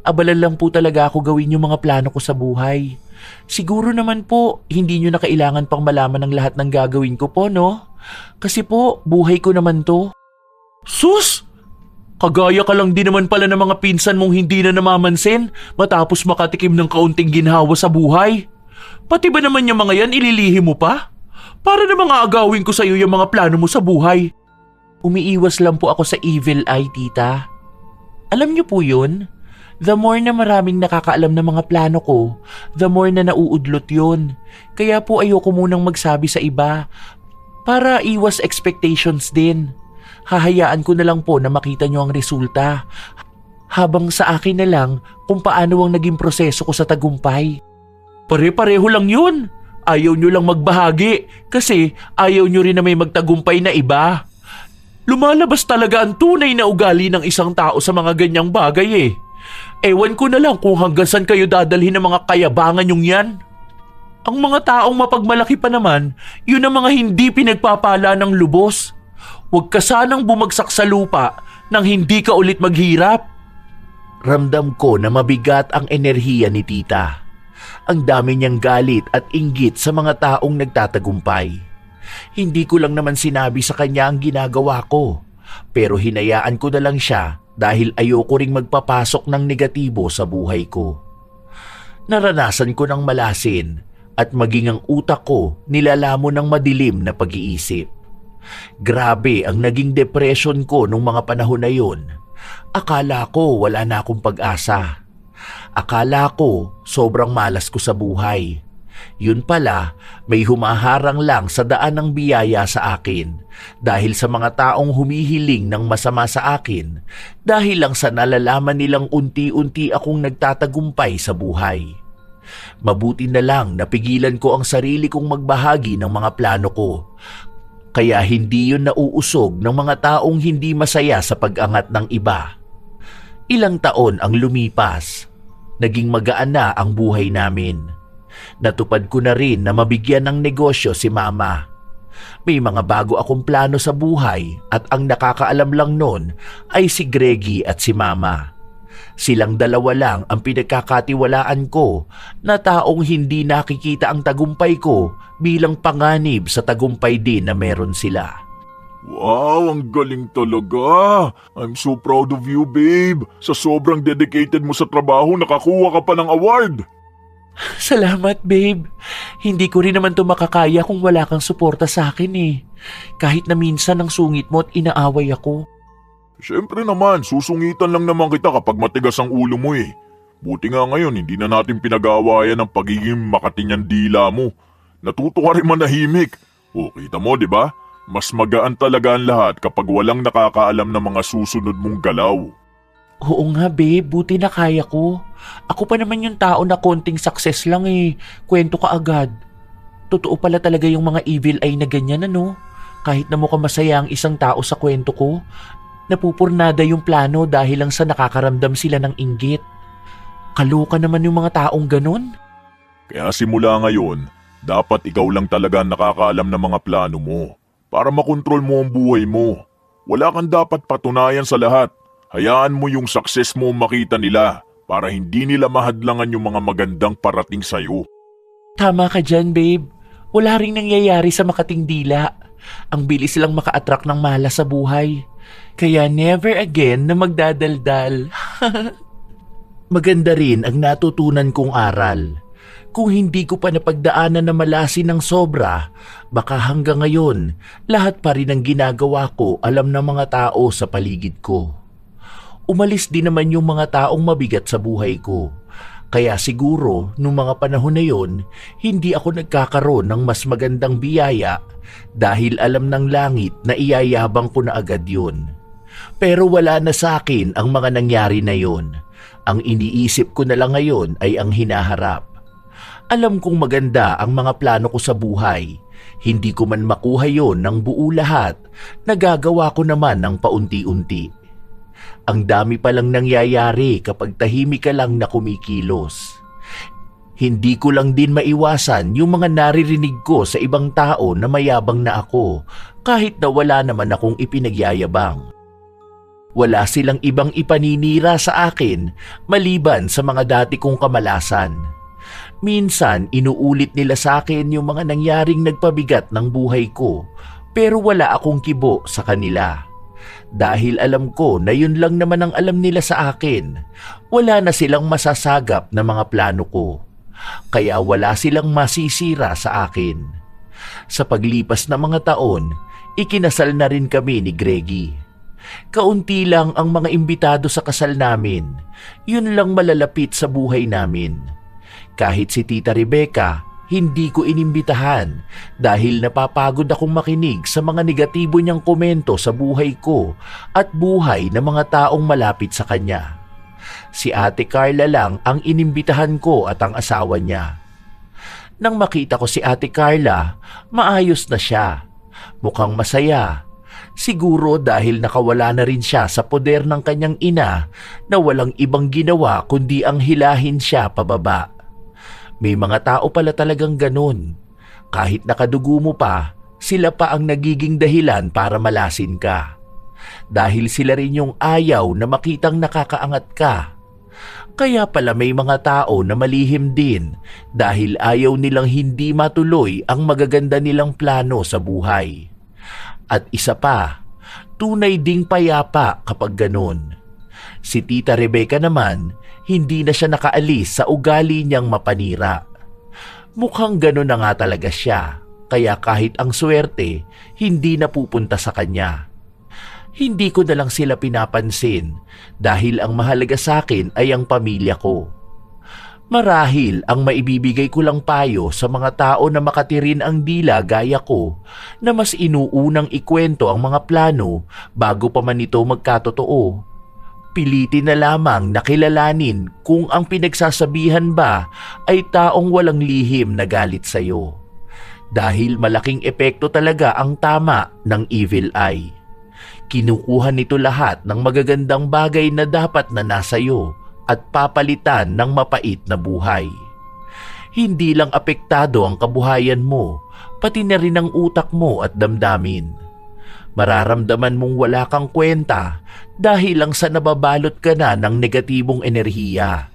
Abala lang po talaga ako gawin yung mga plano ko sa buhay. Siguro naman po, hindi nyo na kailangan pang malaman ng lahat ng gagawin ko po, no? Kasi po, buhay ko naman to. Sus! Kagaya ka lang din naman pala ng mga pinsan mong hindi na namamansin matapos makatikim ng kaunting ginhawa sa buhay. Pati ba naman yung mga yan ililihim mo pa? Para namang aagawin ko sa iyo yung mga plano mo sa buhay. Umiiwas lang po ako sa evil eye, tita. Alam niyo po yun? The more na maraming nakakaalam ng mga plano ko, the more na nauudlot yun. Kaya po ayoko munang magsabi sa iba para iwas expectations din. Hahayaan ko na lang po na makita nyo ang resulta. Habang sa akin na lang kung paano ang naging proseso ko sa tagumpay. Pare-pareho lang yun. Ayaw nyo lang magbahagi kasi ayaw nyo rin na may magtagumpay na iba. Lumalabas talaga ang tunay na ugali ng isang tao sa mga ganyang bagay eh. Ewan ko na lang kung hanggang saan kayo dadalhin ng mga kayabangan yung yan. Ang mga taong mapagmalaki pa naman, yun ang mga hindi pinagpapala ng lubos. Huwag ka sanang bumagsak sa lupa nang hindi ka ulit maghirap. Ramdam ko na mabigat ang enerhiya ni tita. Ang dami niyang galit at inggit sa mga taong nagtatagumpay. Hindi ko lang naman sinabi sa kanya ang ginagawa ko, pero hinayaan ko na lang siya dahil ayoko ring magpapasok ng negatibo sa buhay ko. Naranasan ko ng malasin at maging ang utak ko nilalamon ng madilim na pag-iisip. Grabe ang naging depression ko nung mga panahon na yun. Akala ko wala na akong pag-asa. Akala ko sobrang malas ko sa buhay. Yun pala, may humaharang lang sa daan ng biyaya sa akin dahil sa mga taong humihiling ng masama sa akin dahil lang sa nalalaman nilang unti-unti akong nagtatagumpay sa buhay. Mabuti na lang napigilan ko ang sarili kong magbahagi ng mga plano ko. Kaya hindi yun nauusog ng mga taong hindi masaya sa pag-angat ng iba. Ilang taon ang lumipas. Naging magaan na ang buhay namin. Natupad ko na rin na mabigyan ng negosyo si mama. May mga bago akong plano sa buhay at ang nakakaalam lang nun ay si Greggy at si mama. Silang dalawa lang ang pinagkakatiwalaan ko na taong hindi nakikita ang tagumpay ko bilang panganib sa tagumpay din na meron sila. Wow, ang galing talaga. I'm so proud of you, babe. Sa sobrang dedicated mo sa trabaho, nakakuha ka pa ng award. Salamat, babe. Hindi ko rin naman to makakaya kung wala kang suporta sa akin eh. Kahit na minsan ang sungit mo at inaaway ako. Siyempre naman, susungitan lang naman kita kapag matigas ang ulo mo eh. Buti nga ngayon, hindi na natin pinag-aawayan ang pagiging makatinyan dila mo. Natuto ka rin manahimik. O, kita mo, di ba? Mas magaan talaga ang lahat kapag walang nakakaalam ng mga susunod mong galaw. Oo nga, babe. Buti na kaya ko. Ako pa naman yung tao na konting success lang eh. Kwento ka agad. Totoo pala talaga yung mga evil eye na ganyan, ano? Kahit na mukhang masaya ang isang tao sa kwento ko, napupurnada yung plano dahil lang sa nakakaramdam sila ng inggit. Kaloka naman yung mga taong ganun. Kaya simula ngayon, dapat ikaw lang talaga ang nakakaalam ng mga plano mo para makontrol mo ang buhay mo. Wala kang dapat patunayan sa lahat. Hayaan mo yung success mo makita nila para hindi nila mahadlangan yung mga magandang parating sa'yo. Tama ka dyan, babe. Wala ring nangyayari sa Makating Dila. Ang bilis silang maka-attract ng malas sa buhay. Kaya never again na magdadaldal. Maganda rin ang natutunan kong aral. Kung hindi ko pa napagdaanan na malasin ng sobra, baka hanggang ngayon, lahat pa rin ng ginagawa ko alam ng mga tao sa paligid ko. Umalis din naman yung mga taong mabigat sa buhay ko. Kaya siguro, nung mga panahon na yon, hindi ako nagkakaroon ng mas magandang biyaya dahil alam ng langit na iyayabang ko na agad yun. Pero wala na sa akin ang mga nangyari na yon. Ang iniisip ko na lang ngayon ay ang hinaharap. Alam kong maganda ang mga plano ko sa buhay. Hindi ko man makuha yon ng buo lahat, nagagawa ko naman ng paunti-unti. Ang dami palang nangyayari kapag tahimik ka lang na kumikilos. Hindi ko lang din maiwasan yung mga naririnig ko sa ibang tao na mayabang na ako kahit na wala naman akong ipinagyayabang. Wala silang ibang ipaninira sa akin maliban sa mga dati kong kamalasan. Minsan inuulit nila sa akin yung mga nangyaring nagpabigat ng buhay ko pero wala akong kibo sa kanila. Dahil alam ko na yun lang naman ang alam nila sa akin, wala na silang masasagap na mga plano ko. Kaya wala silang masisira sa akin. Sa paglipas ng mga taon, ikinasal na rin kami ni Greggy. Kaunti lang ang mga imbitado sa kasal namin. Yun lang malalapit sa buhay namin. Kahit si Tita Rebecca, hindi ko inimbitahan dahil napapagod akong makinig sa mga negatibo niyang komento sa buhay ko at buhay ng mga taong malapit sa kanya. Si Ate Carla lang ang inimbitahan ko at ang asawa niya. Nang makita ko si Ate Carla, maayos na siya. Mukhang masaya. Siguro dahil nakawala na rin siya sa poder ng kanyang ina na walang ibang ginawa kundi ang hilahin siya pababa. May mga tao pala talagang ganun. Kahit nakadugo mo pa, sila pa ang nagiging dahilan para malasin ka. Dahil sila rin yung ayaw na makitang nakakaangat ka. Kaya pala may mga tao na malihim din dahil ayaw nilang hindi matuloy ang magaganda nilang plano sa buhay. At isa pa, tunay ding payapa kapag ganun. Si Tita Rebecca naman, hindi na siya nakaalis sa ugali niyang mapanira. Mukhang ganun na nga talaga siya, kaya kahit ang swerte, hindi napupunta sa kanya. Hindi ko na lang sila pinapansin dahil ang mahalaga sa akin ay ang pamilya ko. Marahil ang maibibigay ko lang payo sa mga tao na makatirin ang dila gaya ko na mas inuunang ikwento ang mga plano bago pa man ito magkatotoo. Pilitin na lamang na kilalanin kung ang pinagsasabihan ba ay taong walang lihim na galit sa iyo. Dahil malaking epekto talaga ang tama ng evil eye. Kinukuha nito lahat ng magagandang bagay na dapat na nasa iyo at papalitan ng mapait na buhay. Hindi lang apektado ang kabuhayan mo, pati na rin ang utak mo at damdamin. Mararamdaman mong wala kang kwenta dahil lang sa nababalot ka na ng negatibong enerhiya.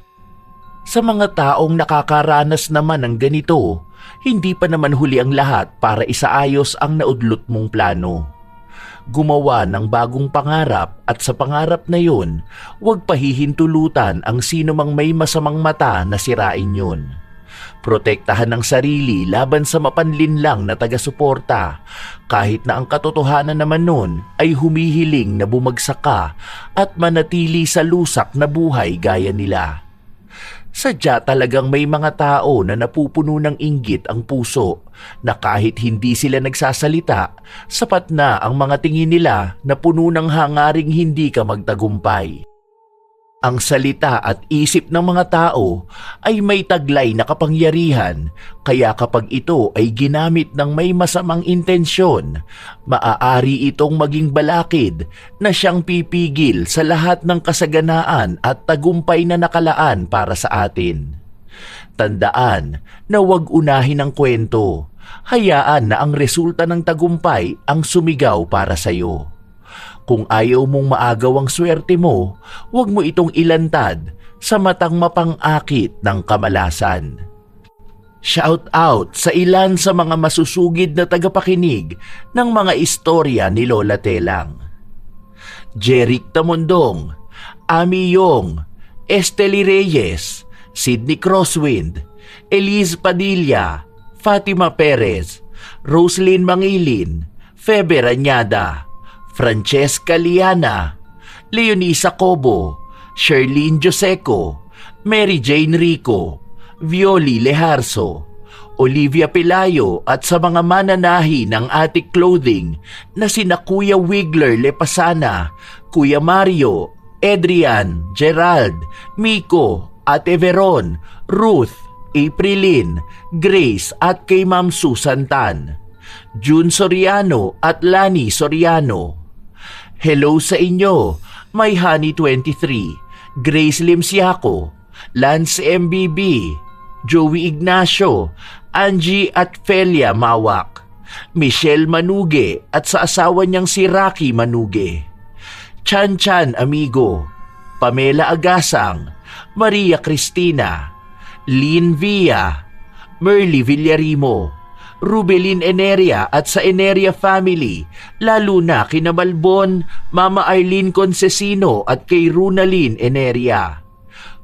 Sa mga taong nakakaranas naman ng ganito, hindi pa naman huli ang lahat para isaayos ang naudlot mong plano. Gumawa ng bagong pangarap at sa pangarap na yun, huwag pahihintulutan ang sino mang may masamang mata na sirain yun. Protektahan ang sarili laban sa mapanlinlang na taga-suporta kahit na ang katotohanan naman nun ay humihiling na bumagsak ka at manatili sa lusak na buhay gaya nila. Sadya talagang may mga tao na napupuno ng inggit ang puso na kahit hindi sila nagsasalita, sapat na ang mga tingin nila na puno ng hangaring hindi ka magtagumpay. Ang salita at isip ng mga tao ay may taglay na kapangyarihan, kaya kapag ito ay ginamit ng may masamang intensyon, maaari itong maging balakid na siyang pipigil sa lahat ng kasaganaan at tagumpay na nakalaan para sa atin. Tandaan na huwag unahin ang kwento, hayaan na ang resulta ng tagumpay ang sumigaw para sa iyo. Kung ayaw mong maagaw ang swerte mo, huwag mo itong ilantad sa matang mapang-akit ng kamalasan. Shout out sa ilan sa mga masusugid na tagapakinig ng mga istorya ni Lola Telang. Jeric Tamondong, Ami Yong, Estely Reyes, Sydney Crosswind, Elise Padilla, Fatima Perez, Roslyn Mangilin, Febe Rañada, Francesca Liana, Leonisa Cobo, Sherlyn Joseco, Mary Jane Rico, Violi Leharso, Olivia Pelayo at sa mga mananahi ng Attic Clothing na sina Kuya Wigler Lepasana, Kuya Mario, Adrian, Gerald, Miko, Ate Veron, Ruth, Aprilin, Grace at kay Ma'am Susan Tan, June Soriano at Lani Soriano. Hello sa inyo, My Honey 23, Grace Limsiaco, Lance MBB, Joey Ignacio, Angie at Felia Mawak, Michelle Manuge at sa asawa niyang si Rocky Manuge, Chan Chan Amigo, Pamela Agasang, Maria Cristina, Lynn Villa, Merly Villarimo, Rubelin Eneria at sa Eneria family, lalo na kina Balbon, Mama Arlene Concesino at kay Runalyn Eneria.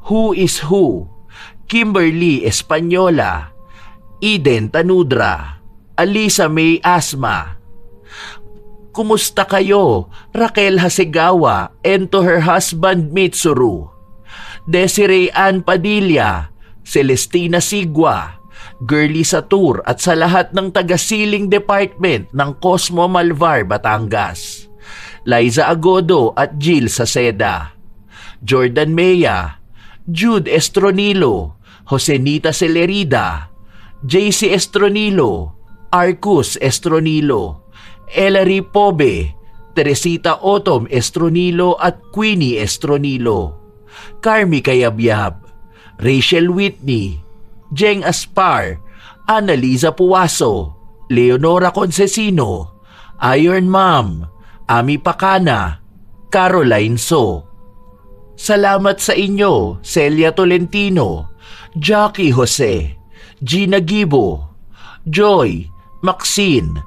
Who is Who, Kimberly Española, Eden Tanudra, Alisa May Asma. Kumusta kayo, Raquel Hasegawa and to her husband Mitsuru, Desiree Ann Padilla, Celestina Sigua, Girly Satur at sa lahat ng taga-Siling Department ng Cosmo Malvar, Batangas, Liza Agodo at Jill Saceda, Jordan Mea, Jude Estronilo, Josenita Celerida, JC Estronilo, Arcus Estronilo, Ellery Pobe, Teresita Otom Estronilo at Queenie Estronilo, Carmi Kayabyab, Rachel Whitney, Jeng Aspar, Annalisa Puwaso, Leonora Concesino, Iron Mom, Ami Pacana, Caroline So. Salamat sa inyo, Celia Tolentino, Jackie Jose, Gina Gibo, Joy, Maxine,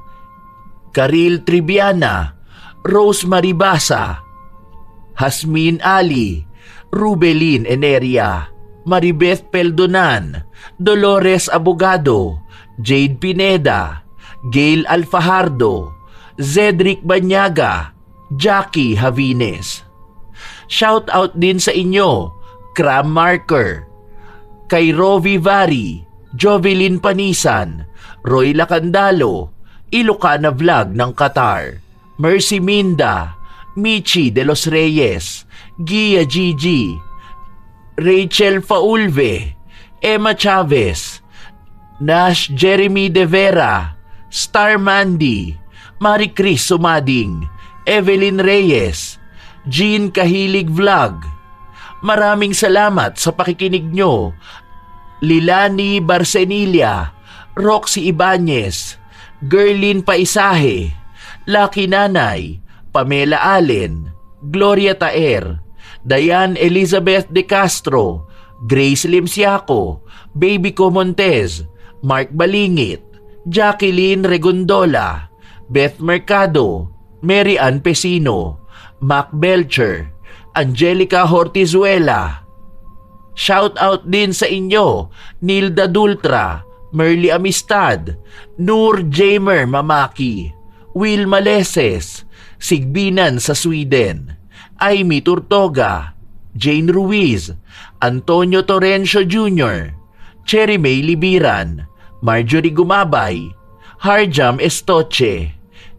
Karil Tribiana, Rose Maribasa, Hasmin Ali, Rubelin Eneria, Maribeth Peldonan, Dolores Abogado, Jade Pineda, Gail Alfajardo, Zedric Banyaga, Jackie Havines. Shout out din sa inyo, Cram Marker, kay Rovi Vari, Jovelyn Panisan, Roy Lacandalo, Ilocana Vlog ng Qatar, Mercy Minda, Michi de los Reyes, Gia Gigi, Rachel Faulve, Emma Chavez, Nash Jeremy De Vera, Star Mandy, Marie Chris Sumading, Evelyn Reyes, Jean Kahilig Vlog. Maraming salamat sa pakikinig nyo. Lilani Barcenilia, Roxy Ibanez, Gerlin Paisahe, Lucky Nanay, Pamela Allen, Gloria Taer, Diane Elizabeth De Castro, Grace Limsiaco, Baby Co Montez, Mark Balingit, Jacqueline Regondola, Beth Mercado, Mary Ann Pesino, Mac Belcher, Angelica Hortizuela. Shout out din sa inyo, Nilda Dultra, Merly Amistad, Noor Jamer Mamaki, Will Maleses, Sigbinan sa Sweden, Amy Turtoga, Jane Ruiz, Antonio Torrencio Jr., Cherry May Libiran, Marjorie Gumabay, Harjam Estoche,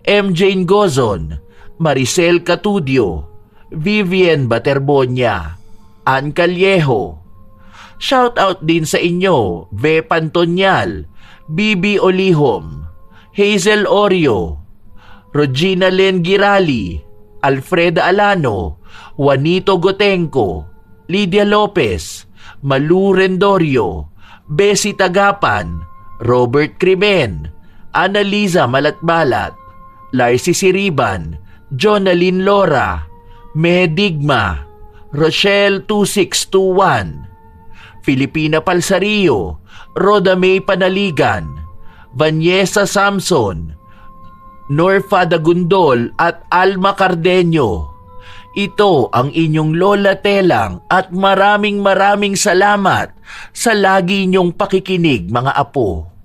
M. Jane Gozon, Maricel Catudio, Vivian Baterbonia, Ann Callejo. Shout out din sa inyo, Ve Pantonyal, Bibi Olihom, Hazel Orio, Regina Len Girali, Alfreda Alano, Juanito Gotenco, Lydia Lopez, Malu Rendorio, Bessie Tagapan, Robert Crimen, Annaliza Malatbalat, Larcy Siriban, Jonalyn Lora, Medigma, Rochelle 2621, Filipina Palsario, Roda May Panaligan, Vanyesa Samson, Norfa Dagundol at Alma Cardenio. Ito ang inyong Lola Telang at maraming salamat sa lagi niyong pakikinig mga apo.